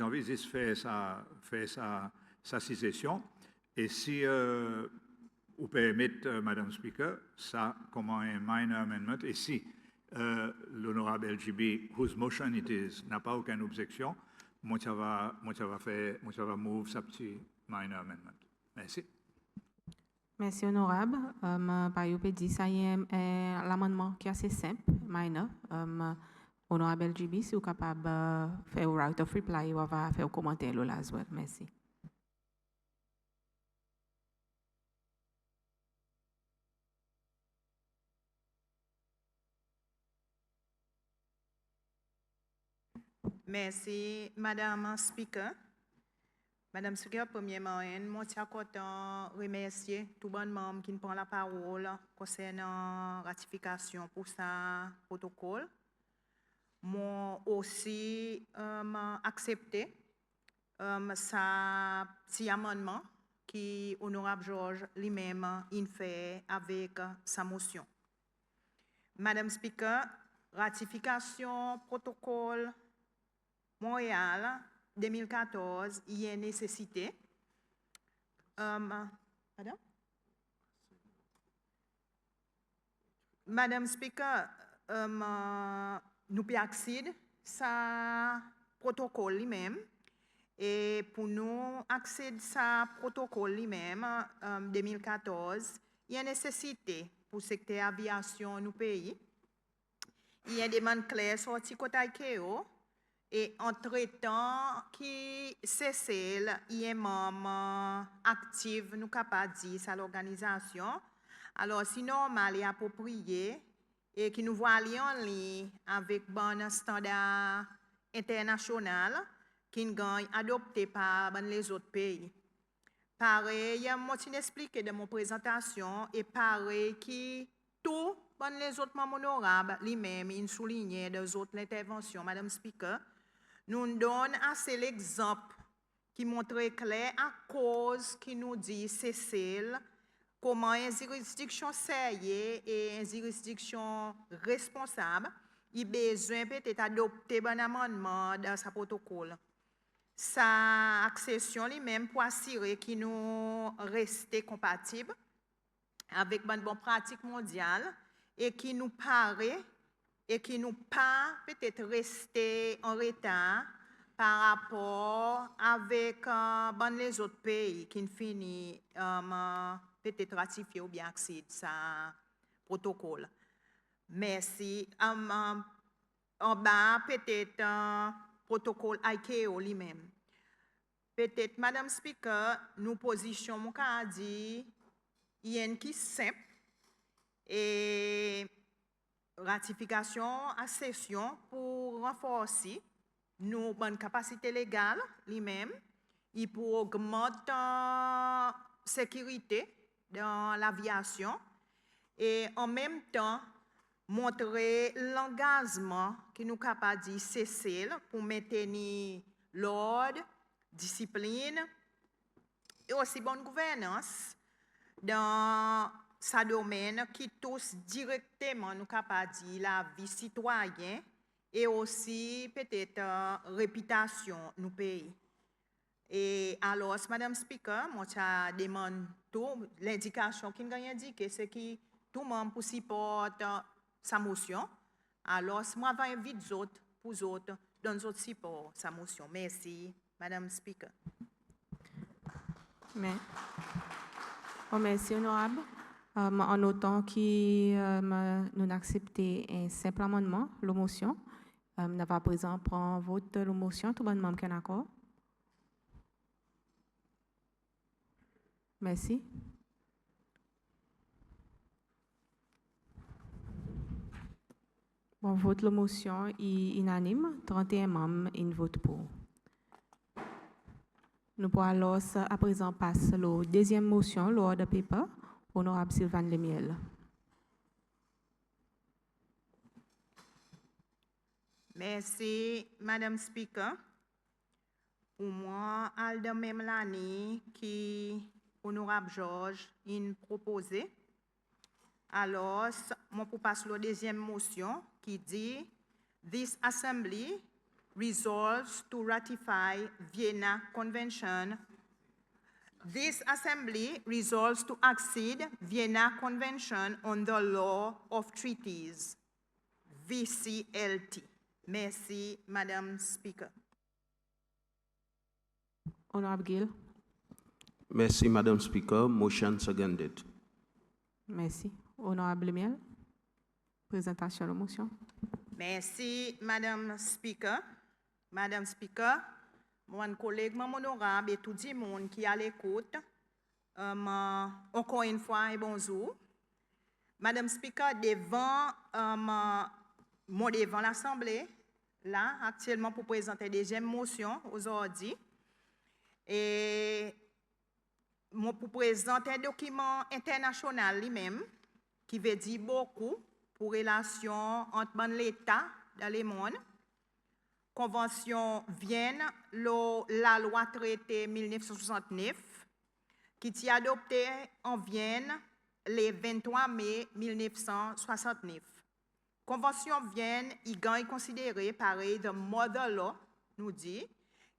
envie de faire sa session et si vous permettez, Madame Speaker, ça comme un minor amendment et si l'honorable LGB, whose motion it is, n'a pas aucune objection, moi ça va move sa petit minor amendment. Merci. Merci, honorable. Par exemple, dit ça y est l'amendement qui est assez simple, minor. Honorable LGB, si vous êtes capable de faire un right of reply, on va faire un commentaire là as well. Merci. Merci, Madame Speaker. Madame Speaker, premièrement, moi, je suis content de remercier tout le monde qui prend la parole concernant la ratification pour ce protocole. Moi aussi accepté ce petit amendement qui honorable Georges lui-même fait avec sa motion. Madame Speaker, ratification protocole Montréal 2014, il y a nécessité. Madame Speaker, nous pouvons accéder à ce protocole lui-même. Et pour nous accéder à ce protocole lui-même, 2014, il y a nécessité pour le secteur aviation nous pays. Il y a des demandes claires sorties côté ICAO. Et entre-temps, qui c'est il y a un membre actif, nous capable de dire, à l'organisation. Alors, c'est normal et approprié et qui nous voit aller en ligne avec bon standard international qui est adopté par les autres pays. Pareil, moi, je expliqué dans mon présentation et pareil qui tout les autres membres honorables, lui-même, ils soulignent dans les autres interventions, Madame Speaker, nous donne assez l'exemple qui montre clair à cause qui nous dit c'est comment une juridiction sérieuse et une juridiction responsable, il a besoin peut-être d'adopter un amendement dans ce protocole. Sa accession lui-même pour assurer qu'il nous reste compatible avec une bonne pratique mondiale et qui nous paraît et qui nous pas peut-être rester en retard par rapport avec les autres pays qui finissent peut-être ratifier ou bien accéder à ce protocole. Merci. En bas, peut-être protocole ICAO lui-même. Peut-être, Madame Speaker, nous positionnons à dire il y a une qui simple et ratification à session pour renforcer nos bonnes capacités légales lui-même et pour augmenter la sécurité dans l'aviation et en même temps montrer l'engagement que nous sommes capables de cesser pour maintenir l'ordre, discipline et aussi bonne gouvernance dans ce domaine qui touche directement nous capables de dire la vie citoyenne et aussi peut-être réputation nous pays. Et alors, Madame Speaker, moi je demande tout l'indication qui nous a indiqué, c'est que tout le monde pour supporter sa motion. Alors, moi je vais inviter les autres pour les autres dans notre support sa motion. Merci, Madame Speaker. Merci, honorable. En notant que nous acceptons un simple amendement, la motion, nous avons à présent prendre vote de la motion, tout le monde qui est d'accord. Merci. Bon, vote la motion est unanime, 31 membres et vote pour. Nous pourrons alors à présent passer à la deuxième motion, l'ordre de paper, honorable Sylvain Lemiel. Merci, Madame Speaker. Pour moi, al de même l'année qui honorable Georges a proposé. Alors, moi pour passer à la deuxième motion qui dit This Assembly resolves to ratify Vienna Convention. This Assembly resolves to accede Vienna Convention on the Law of Treaties, VCLT. Merci, Madame Speaker. Honorable Gill. Merci, Madam Speaker. Motion seconded. Merci. Honorable Lemiel. Présentation de la motion. Merci, Madame Speaker. Madame Speaker, mon collègue, mon honorable et tout le monde qui est à l'écoute, encore une fois, et bonjour. Madame Speaker, devant l'Assemblée, là, actuellement, pour présenter la deuxième motion aujourd'hui, et pour présenter un document international lui-même, qui veut dire beaucoup pour relations entre l'État dans le monde. Convention Vienne, la loi traité 1969, qui est adoptée en Vienne le 23 mai 1969. Convention Vienne est considérée par le model law, nous dit,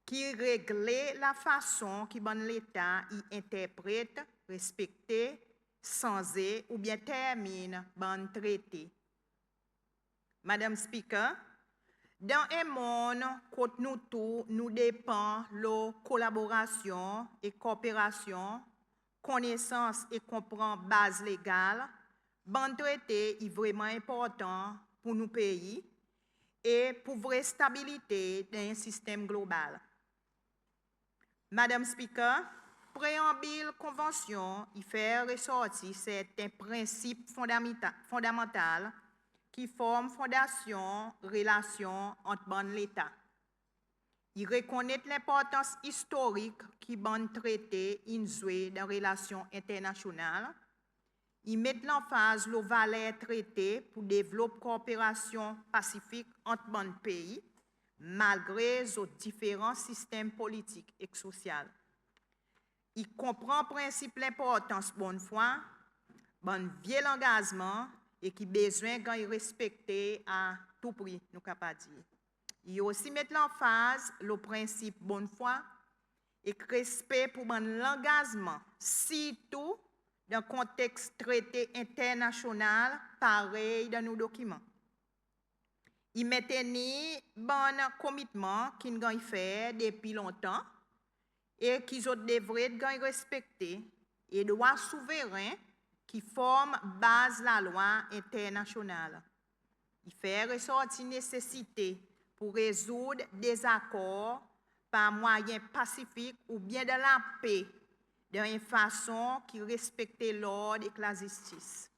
qui réglait la façon que l'État y interprète, respecte, censé ou bien termine le traité. Madame Speaker, dans un monde où nous tous, nous dépend de collaboration et coopération, connaissance et comprendre base légale, le traité est vraiment important pour nos pays et pour vraie stabilité d'un système global. Madame Speaker, préambule convention, il fait ressortir certains principes fondamentaux qui forment fondation relation entre l'État. Il reconnaît l'importance historique qui bon traité joué dans les relations internationales. Il met l'emphase sur le valeur traité pour développer la coopération pacifique entre les pays, malgré les différents systèmes politiques et sociaux. Il comprend le principe de l'importance de bonne foi, bon vieux engagement et qui besoin de respecter à tout prix, nous capables dire. Il aussi met l'emphase le principe de bonne foi et respect pour l'engagement, surtout dans le contexte traité international pareil dans nos documents. Il maintenait bon commitment qu'il a fait depuis longtemps et qu'ils devraient respecter et droits souverains qui forment base la loi internationale. Il fait ressortir nécessité pour résoudre des accords par moyens pacifiques ou bien de la paix, d'une façon qui respecte l'ordre et la justice.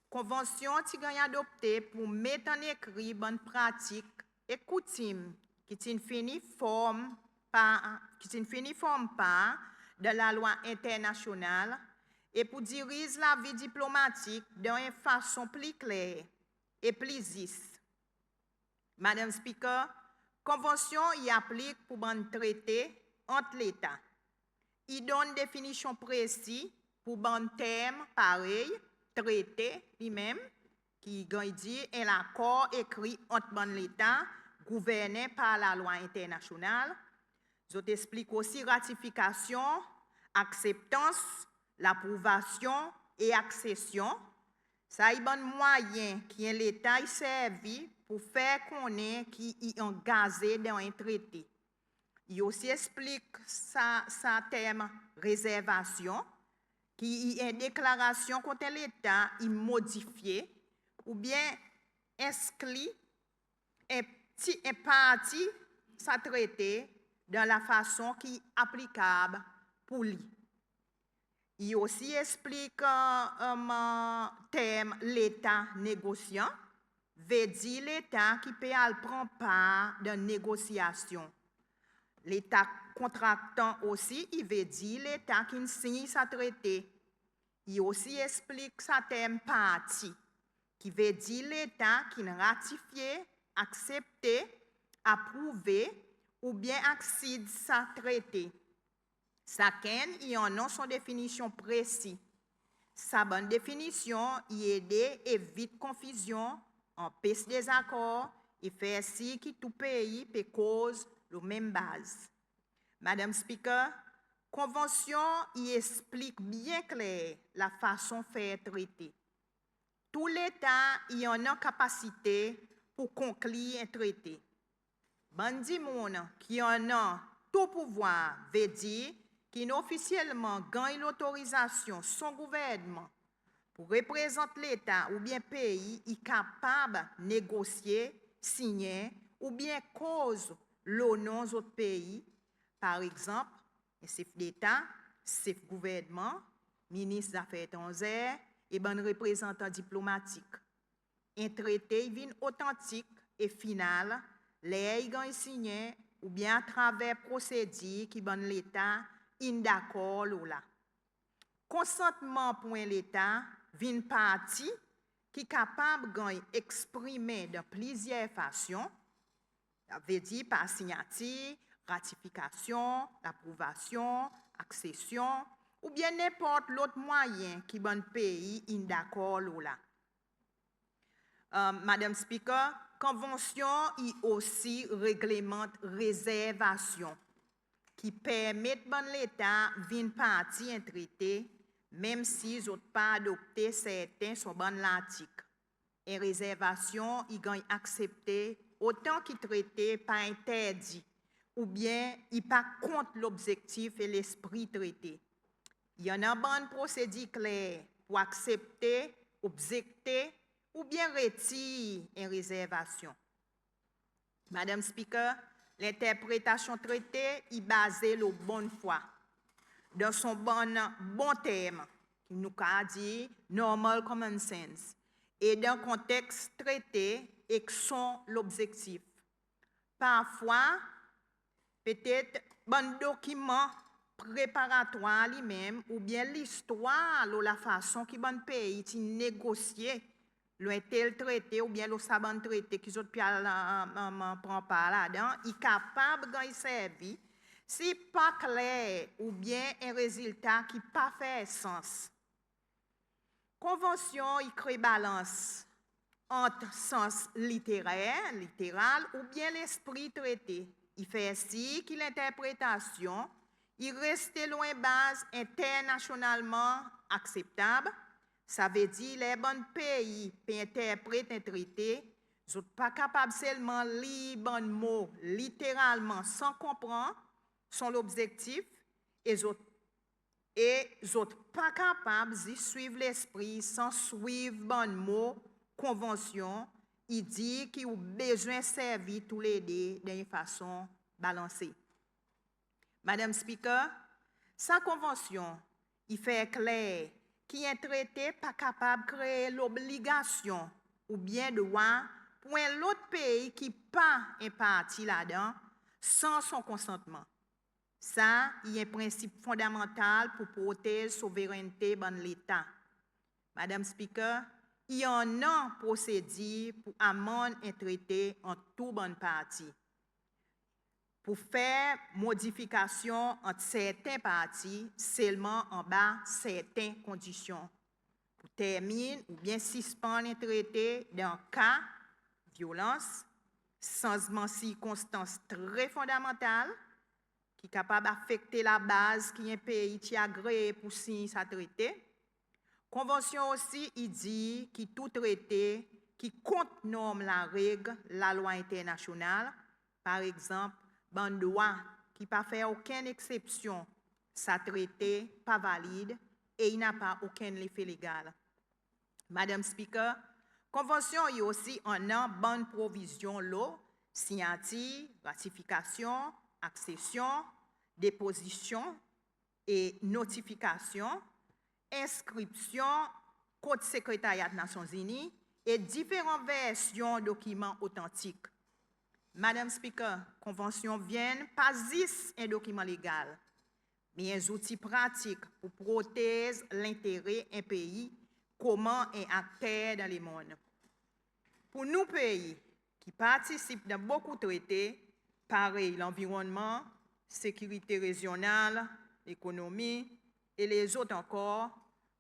Convention qui a adoptée pour mettre en écrit bonne pratique et coutume qui ne finit forme pas de la loi internationale et pour diriger la vie diplomatique d'une façon plus claire et plus juste. Madame Speaker, convention y applique pour bon traité entre l'État. Il donne définition précise pour bon terme pareil, traité lui-même, qui dit un accord écrit entre bon l'État, gouverné par la loi internationale. Je t'explique aussi ratification, acceptance, l'approbation et accession. Ça y bon moyen qui est l'État servi pour faire connaître qui est engagé dans un traité. Il aussi explique sa terme réservation, qui est une déclaration contre l'État modifiée ou bien inscrit un parti sa traité dans la façon qui est applicable pour lui. Il aussi explique terme l'État négociant, veut dire l'État qui peut prendre part dans une négociation. L'État contractant aussi, il veut dire l'État qui signe sa traité. Il aussi explique sa terme parti, qui veut dire l'État qui ratifie, accepte, approuve ou bien accède sa traité. Chacun y en a son définition précise. Sa bonne définition y aide évite confusion, empêche des accords et fait ainsi que tout pays peut cause la même base. Madame Speaker, convention y explique bien clair la façon de faire traité. Tout l'État y en a capacité pour conclure un traité. Bandi moun qui en a tout pouvoir veut dire qui officiellement gagne l'autorisation son gouvernement pour représenter l'État ou bien pays est capable de négocier, signer ou bien cause le nom d'autres pays, par exemple, un chef d'État, chef gouvernement, ministre des Affaires étrangères et bon représentant diplomatique. Un traité vient authentique et final, les gagne signé ou bien à travers procédure qui bon l'État d'accord là. Consentement pour l'État vient partie qui est capable d'exprimer de plusieurs façons, ça veut dire par signature, ratification, approbation, accession, ou bien n'importe l'autre moyen qui bon pays d'accord là. Madame Speaker, convention y aussi réglemente réservation qui permettent bon l'État vin partie un traité, même si ils n'ont pas adopté certains sont bon l'article. Et réservation, ils gagnent accepté autant qu'ils traité pas interdit, ou bien ils pas contre l'objectif et l'esprit traité. Il y en a bonne procédure claire pour accepter, objecter, ou bien retirer une réservation. Madame Speaker, l'interprétation traité est basée sur la bonne foi, dans son bon terme, qui nous a dit normal common sense, et dans le contexte traité et son l'objectif. Parfois, peut-être bon document préparatoire lui-même, ou bien l'histoire, la façon qui bon pays négocié le tel traité ou bien le sabon traité qui sont prend part là-dedans, il est capable de servir si pas clair ou bien un résultat qui pas fait sens. Convention, il crée balance entre sens littéral ou bien l'esprit traité. Il fait ainsi que l'interprétation, il reste loin base internationalement acceptable. Ça veut dire les bons pays peuvent interpréter un traité, Ils sont pas capables seulement de lire bon mot littéralement sans comprendre son objectif et ils sont pas capables de suivre l'esprit sans suivre bon mot convention. Il dit qu'il a besoin de servir tous les deux d'une façon balancée. Madame Speaker, sa convention, il fait clair qu'il est un traité pas capable de créer l'obligation ou bien droit pour un autre pays qui pas un parti là-dedans sans son consentement. Ça, il y a un principe fondamental pour protéger la souveraineté de l'État. Madame Speaker, il y a un procédure pour amender un traité en tout bonne partie. Pour faire modification entre certains partis seulement en bas certaines conditions. Pour terminer ou bien suspendre un traité dans le cas de violence, changement de circonstances très fondamental qui est capable d'affecter la base qui est un pays qui a agréé pour signer ce traité. Convention aussi, il dit que tout traité qui compte norme la règle, la loi internationale, par exemple, bon droit qui ne pas faire aucune exception, ça traité pas valide et il n'a pas aucun effet légal. Madame Speaker, convention est aussi en bonne provision l'eau, signature, ratification, accession, déposition et notification, inscription, code secrétariat des Nations Unies et différentes versions de documents authentiques. Madame Speaker, convention Vienne pas juste un document légal, mais un outil pratique pour protéger l'intérêt d'un pays, comment un acteur dans le monde. Pour nous pays qui participent dans beaucoup de traités, pareil l'environnement, sécurité régionale, l'économie et les autres encore,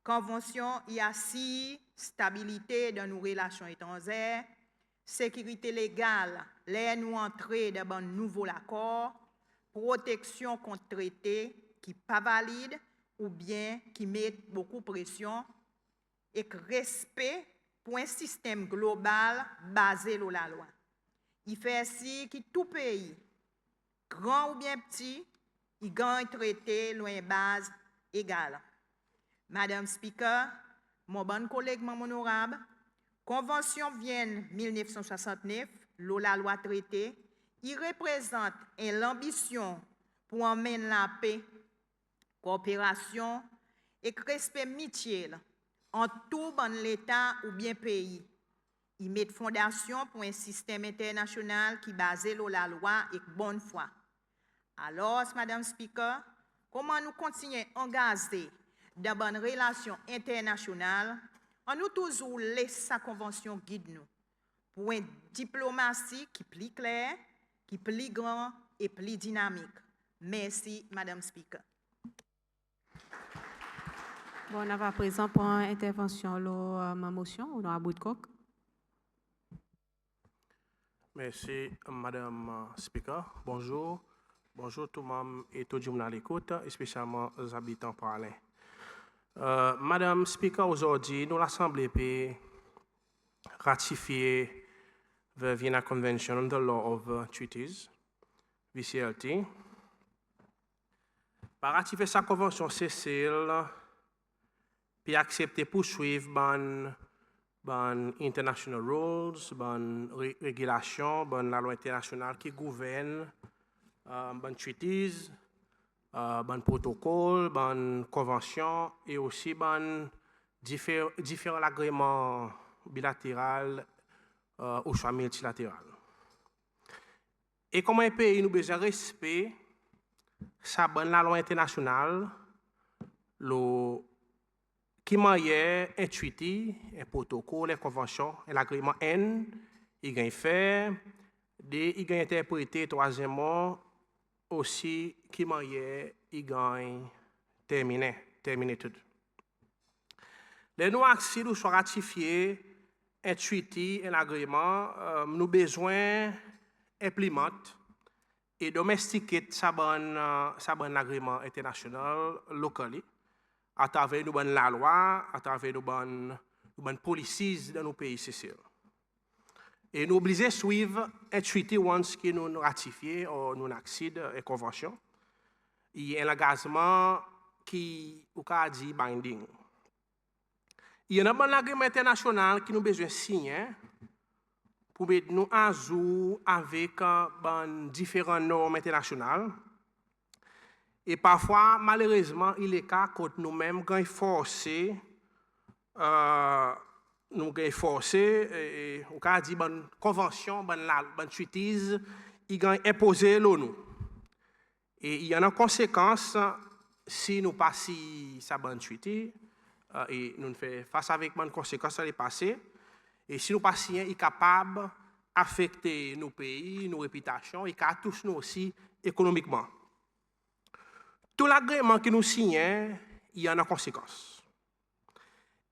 convention y assure stabilité dans nos relations étrangères, sécurité légale, les nous entrer dans un nouveau accord, protection contre traités qui pas valide ou bien qui mettent beaucoup de pression et respect pour un système global basé sur la loi. Il fait ainsi que tout pays, grand ou bien petit, il gagne un traité sur une base égale. Madame Speaker, mon bon collègue, mon honorable, Convention Vienne 1969, la loi traité, il représente l'ambition pour emmener la paix, coopération et respect mutuel en tout bon l'État ou bien pays. Il met fondation pour un système international qui est basé sur la loi et bonne foi. Alors, Madame Speaker, comment nous continuons engagés dans bonnes relations internationales, on nous toujours laisse sa convention guide nous pour une diplomatie qui est plus claire, qui est plus grande et plus dynamique. Merci, Madame Speaker. Bon, on va à présent pour une intervention ma motion ou dans la bout de coq. Merci, Madame Speaker. Bonjour. Bonjour tout le monde et tout le monde à l'écoute, spécialement les habitants parlants. Madame Speaker, aujourd'hui, nous l'Assemblée peut ratifier the Vienna Convention on the Law of Treaties, VCLT. Par ratifier sa convention, Cécile, puis accepter poursuivre ban international rules, ban régulations, ban la loi internationale qui gouverne ban treaties, ban protocole, ban convention et aussi ban différents agréments bilatéraux ou soit multilatéraux. Et comme un pays, nous besoin de respect, ça ban la loi internationale, qui manière un treaty, un protocole, une convention, un agrément N, il gagne faire, il gagne interpréter troisièmement aussi qui manière il gagne terminer tout. Les nous accès nous soit ratifié un treaty, un agrément, nous besoin implémenter et domestiquer ça bon agrément international local à travers nous bonne la loi, à travers nous bonnes policies dans nos pays Cécile. Et nous obligés de suivre un treaty once que nous ratifié ou nous accède à la convention. Il y a un engagement qui est dit binding. Il y a un agrément international qui nous besoin de signer pour mettre nous à jour avec différentes normes internationales. Et parfois, malheureusement, il est cas que nous-mêmes, quand forcés, nous avons forcé, on a dit bonne convention, bonne treaties, ils ont imposé l'ONU. Et il y a une conséquence si nous passons sa bonne treaty et nous faisons face avec bonne conséquence dans le passé. Et si nous passons, il est capable d'affecter nos pays, nos réputations, et qu'à tous nous aussi économiquement. Tout l'agrément que nous signons, il y a une conséquence.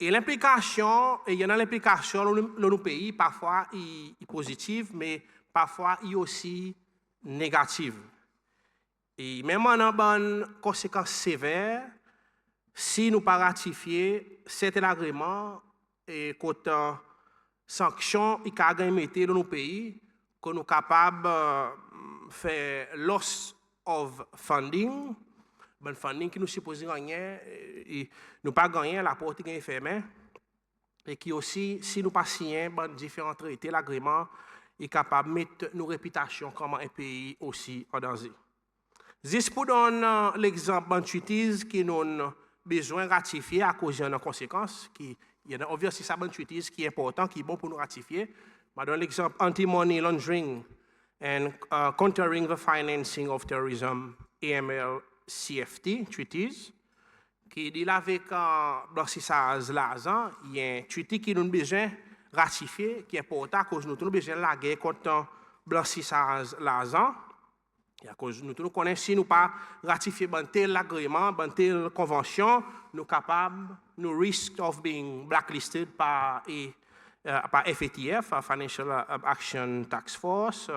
Et l'implication, il y a l'implication dans nos pays, parfois il est positive, mais parfois il est aussi négative. Et même en une conséquence sévère, si nous ne ratifions pas cet agrément et côté sanctions qui ont été dans nos pays, que nous sommes capables de faire loss of funding, bon funding qui nous suppose gagner, et nous pas gagner la porte qui est fermée, et qui aussi, si nous pas signer différents traités, l'agrément est capable de mettre nos réputations comme un pays aussi en danger. Juste pour donner l'exemple de treaties qui nous avons besoin de ratifier à cause de conséquences, il y a obviously ça bonne treaties qui est important, qui est bon pour nous ratifier. Je donne l'exemple anti-money laundering and countering the financing of terrorism, AML-CFT treaties, qui dit avec blanchissage l'argent, il y a un treaty qui nous a besoin de ratifier, qui est important à cause de nous avons besoin de la guerre contre blanchissage l'argent. Et à cause nous connaissons, si nous pas ratifier tel agrément, telle convention, nous sommes capables, nous risquons of being blacklisted par FATF, Financial Action Task Force.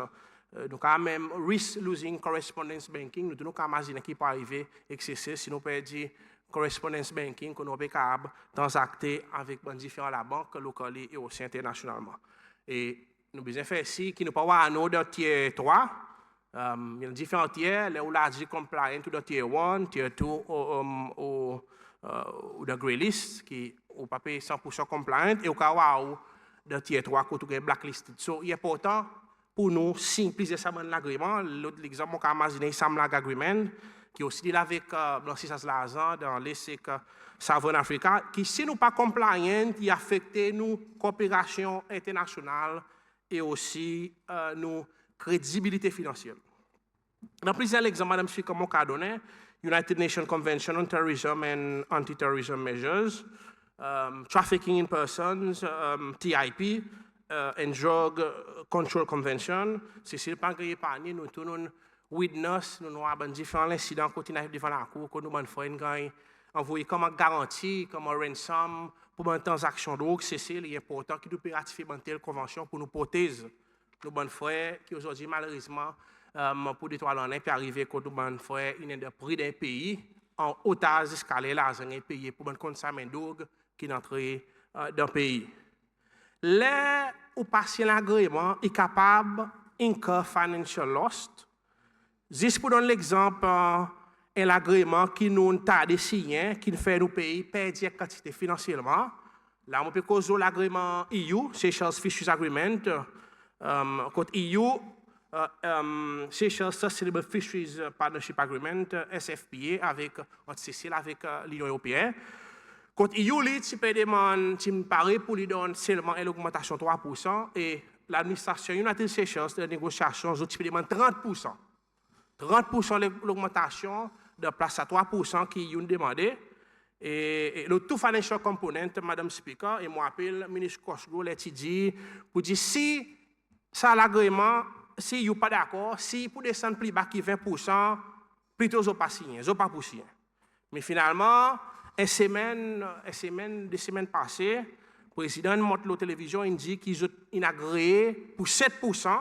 Nous avons même risk losing correspondence banking. Nous devons imaginer qui peut arriver excessif si nous perdons correspondence banking, que nous sommes capables de transacter avec différentes banques locales et aussi internationalement. Et nous devons faire ici, qui nous peut avoir un autre tier 3. Il y a différents tiers, les où largely compliant to the tier 1, tier 2 ou the grey list, qui ou pas 100% compliant, et au cas où de tier 3 qui est blacklisted. So, il est important pour nous simplifier ça dans l'agrément. L'autre exemple, on peut imaginer Samlag Agreement, qui est aussi avec blanchissage l'argent dans l'Est Southern Africa, qui si nous pas compliant, il affecte nos coopérations internationales et aussi nos crédibilité financière. Dans plusieurs exemples, Madame Speaker, mon cas donné, United Nations Convention on Terrorism and Anti-Terrorism Measures, Trafficking in Persons, TIP, and Drug Control Convention. C'est le pas gré parmi nous tous nous witness, nous avons différents incidents continus devant la cour que nous avons fait envoyer comme garantie, comme ransom pour une transaction de drogue. C'est important que nous puissions ratifier une telle convention pour nous protéger. Nos bons frères qui aujourd'hui, malheureusement, pour des trois l'année, puis arriver quand nos bons frères, ils sont pris d'un pays en otage escalé l'argent est payé pour un consignment d'orgue qui est entré dans le pays. Là où passer l'agrément est capable d'incur financial loss. Juste pour donner l'exemple, l'agrément qui nous a désigné, qui fait nos pays perdre quantité financièrement. Là, on peut causer l'agrément EU, Seychelles Fisheries Agreement. Côté EU, Seychelles Sustainable Fisheries Partnership Agreement, SFPA, avec l'Union européenne. Côté EU, il me paraît pour lui donner seulement une augmentation de 3%, et l'administration United Seychelles de négociation, ils demandent 30%. 30% l'augmentation de place à 3% qui ont demandé. Et le tout financial component, Madame Speaker, et moi appelle le ministre Cosgrove, dit pour dire si ça l'agrément, si vous n'êtes pas d'accord, si pour descendre plus bas qui 20%, plutôt vous pas signé, vous pas pour signer. Mais finalement, des semaines passées, le président montre la télévision, il dit qu'ils ont agréé pour 7%,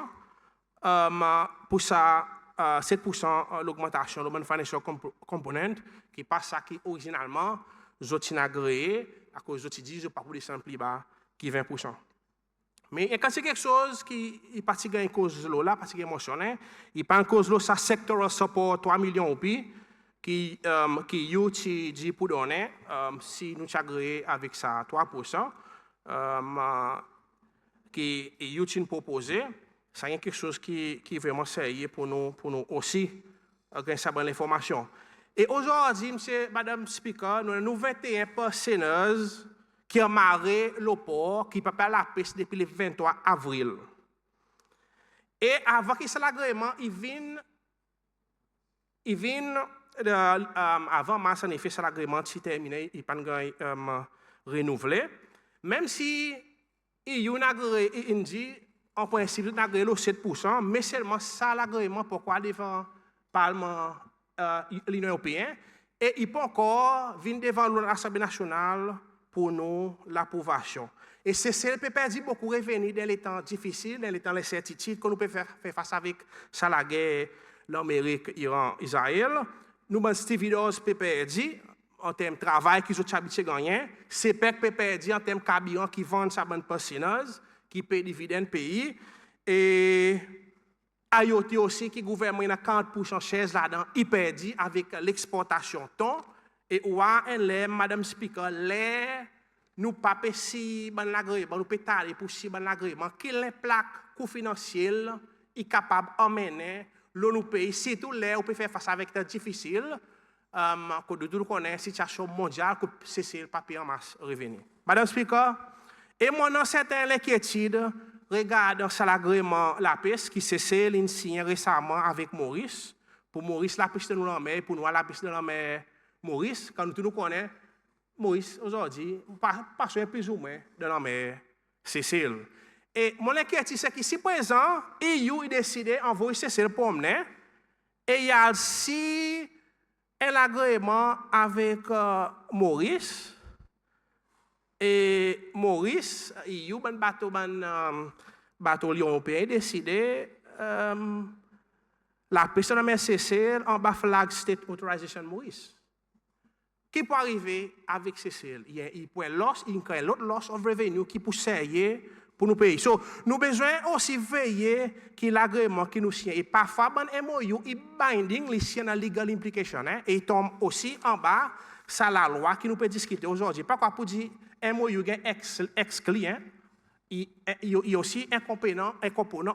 pour ça, 7% l'augmentation de financial component, qui passe à qui originalement, ils ont agréé, à cause de dit, ils n'ont pas pour descendre plus bas qui 20%. Mais quand c'est quelque chose qui est parti gagner cause l'eau là, parce qu'il est mentionné, il prend cause l'eau, ça sectoral support 3 millions roupies, qui dit pour donner, si nous agréons avec ça 3%, qui est proposé, ça y est quelque chose qui est vraiment sérieux pour nous aussi, gagner ça bonne information. Et aujourd'hui, Madame Speaker, nous avons 21 personneuses qui ont marré le port, qui ne peut pas la pêche depuis le 23 avril. Et avant qu'il soit l'agrément, il vient avant mars, en effet, l'agrément est terminé, il n'est pas renouvelé. Même si il y a un agrément, en principe, il y a un agrément de 7%, mais seulement ça l'agrément, pourquoi devant le Parlement l'Union européenne, et il peut encore venir devant l'Assemblée nationale pour nous l'approbation. Et c'est ce qui peut dire beaucoup revenir dans les temps difficiles, dans les temps d'incertitude, qu'on peut faire face avec ça, la guerre, l'Amérique, Iran, Israël. Nous, Steve Doss peut perdre en termes de travail qui sont habitués à gagner. C'est peut perdre en termes de carburant qui vendent sa bonne personneuse, qui paye des dividendes pays. Et IoT aussi, qui gouvernement a 40% chaise là-dedans, il perdit avec l'exportation thon. Et Madame Speaker, nous pas si bon l'agrément, nous peut aller pour si bon l'agrément, qu'il les plaques financières est capable d'emmener nous pays, surtout là où peut faire face avec des difficiles, que nous connaissons la situation mondiale, que c'est le papier en masse revenu. Madame Speaker, et moi, dans certaines inquiétudes, regardant l'agrément la pêche qui s'est signé récemment avec Maurice, pour Maurice la pêche de nous en mer, pour nous la pêche de la mer Maurice, quand nous connaissons, Maurice aujourd'hui, passe plus ou moins de la mer Cécile. Et mon inquiétude, c'est que si présent, EU a décidé d'envoyer Cécile pour mener, et il y a aussi un agrément avec Maurice, et Maurice, EU, bateau européen, a décidé la pêche de la mer Cécile en bas flag state authorization Maurice. Qui peut arriver avec Cécile? Il y a un autre loss of revenue qui peut servir pour nous payer. So, nous avons besoin aussi veiller que l'agrément qui nous signe. Et parfois, le MOU est binding, il signe la legal implication. Et il tombe aussi en bas, c'est la loi qui nous peut discuter aujourd'hui. Pourquoi pour dire MOU est ex-client, il y a aussi un component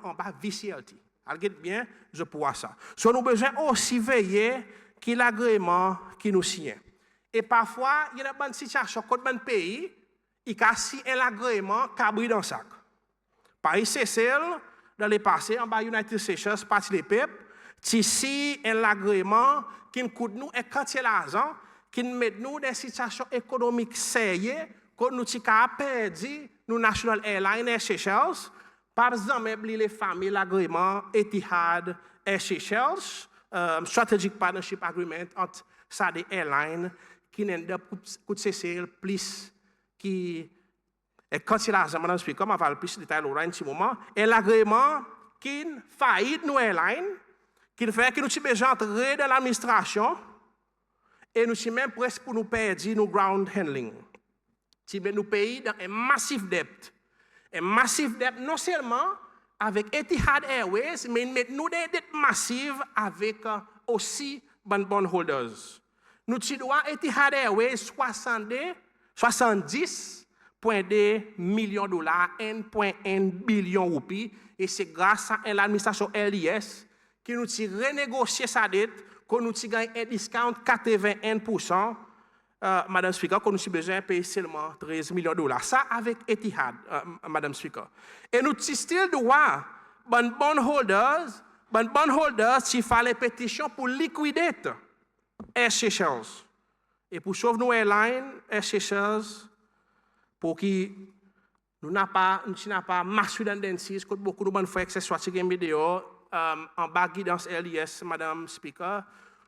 en bas VCLT. Regardez bien, je pourrais ça. So, nous avons besoin aussi veiller que l'agrément qui nous signe. Et parfois, il y a une situation dans un pays, il y a un agrément cabri dans le sac. Par Cécile, dans le passé, en bas United States, parti des peuples, ici, un agrément qui nous coûte nous un quantité d'argent, qui nous met nous dans une situation économique sérieuse, que nous avons perdu nos National Airlines Air Seychelles, par exemple, les familles, l'agrément Etihad Air Seychelles, Strategic Partnership Agreement entre ça des airlines, qui n'ont pas Cécile plus qui et quand il a Madame Speaker, on va le plus de détails là un petit moment, et l'agrément qui faillite nos airlines, qui fait que nous sommes besoin d'entrer dans l'administration et nous sommes même presque pour nous perdre nos ground handling. Nous payons dans un massif dette. Un massif dette non seulement avec Etihad Airways, mais nous des dettes massives avec aussi bondholders. Nous avons Etihad Airways 70,2 millions de dollars, 1,1 billion de roupies, et c'est grâce à l'administration LIS que nous avons renégocié sa dette, que nous avons gagné un discount de 81%, Madame Speaker, que nous avons besoin de payer seulement 13 millions de dollars. Ça avec Etihad, Madame Speaker. Et nous avons still droit, bondholders, s'il fallait pétition pour liquider Air Seychelles. Et pour sauver nos airlines, Air Seychelles, pour qui nous n'avons pas mass redundancies, que beaucoup de bonnes fois que ce soit une vidéo, en bas guidance LIS, Madame Speaker,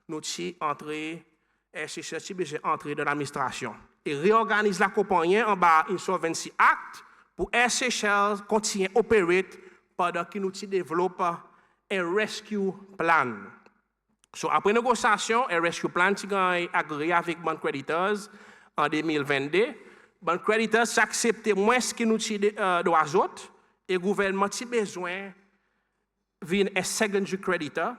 nous sommes entrés, Air Seychelles, entrés dans l'administration. Et réorganise la compagnie en bas Insolvency Act pour Air Seychelles continuer à opérer pendant que nous développons un rescue plan. So, après négociation, un rescue plan a agréé avec Bank Creditors en 2022. Bank Creditors a accepté moins ce que nous doit autres et le gouvernement a besoin d'un secondary creditor.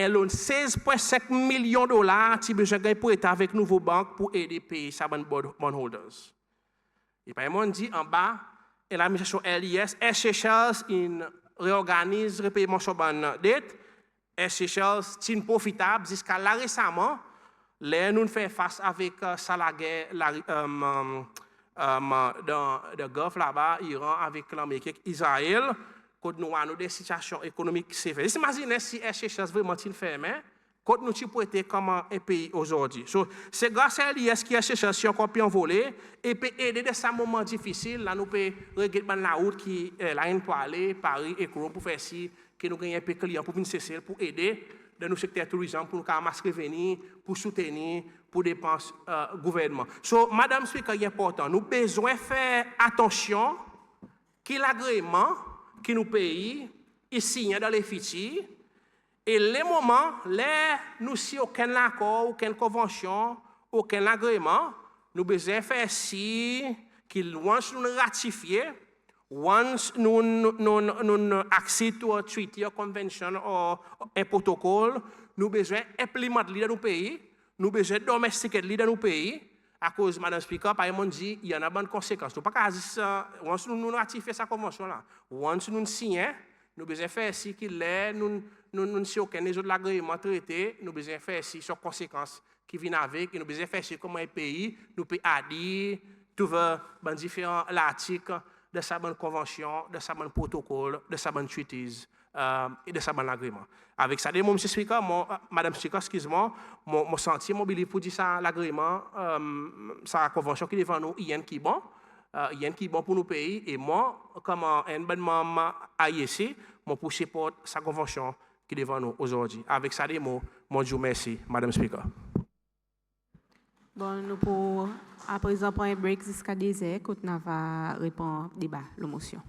Elle a 16,5 millions de dollars qui besoin pour être avec nouveau banque pour aider payer sa bondholders. Et par exemple, on dit en bas, l'administration LIS, SHLs réorganise le paiement sur la dette. SHLs sont profitables jusqu'à là récemment. Là, nous faisons face avec ça la guerre dans le Golfe là-bas, Iran avec l'Amérique, Israël. Quand nous avons des situations économiques sévères. Imaginez si SHS vraiment fermé, quand nous pouvons être comme un pays aujourd'hui. C'est grâce à l'IS qui SHS encore pu envoler et peut aider dans ces moments difficiles. Là, nous pouvons regarder la route qui est là pour aller Paris et Coron pour faire ci, que nous gagnons un peu de clients pour venir cesser, pour aider dans nos secteurs tourisme, pour nous masquer venir, pour soutenir, pour dépenses gouvernement. Madame Speaker, il est important. Nous avons besoin de faire attention que l'agrément qui nous paye est signé dans les fichiers. Et les moments, nous n'avons aucun accord, aucune convention, aucun agrément, nous avons besoin de faire si, qu'il once nous ratifier, once nous accédons à un treaty, à convention, ou un protocole, nous avons besoin d'implémenter dans nos pays, nous avons besoin de domestiquer dans nos pays. À cause, Madame Speaker, par exemple, dit il y a une bonne conséquence. Nous ne pouvons pas dire, once nous ratifions cette convention-là, once nous signons, nous devons faire si qu'il est, nous n'avons aucun des autres agréments traités, nous devons faire si sur conséquences qui viennent avec, et nous devons faire si comment un pays, nous peut adhérer, trouver différents articles de sa bonne convention, de sa bonne protocole, de sa bonne treaties et de sa bonne agrément. Avec ça, Monsieur Speaker, Madame Speaker, excuse-moi, mon sentier mobilisé pour dire ça, l'agrément, sa convention qui est devant nous, il y a un qui bon. Il y a un qui bon pour nos pays. Et moi, comme un bon membre AIC, je pour support sa convention qui est devant nous aujourd'hui. Avec ça, mon Dieu merci, Madame Speaker. Bon, nous pour à présent prendre un break jusqu'à 10 heures, quand nous va répondre au débat, la motion.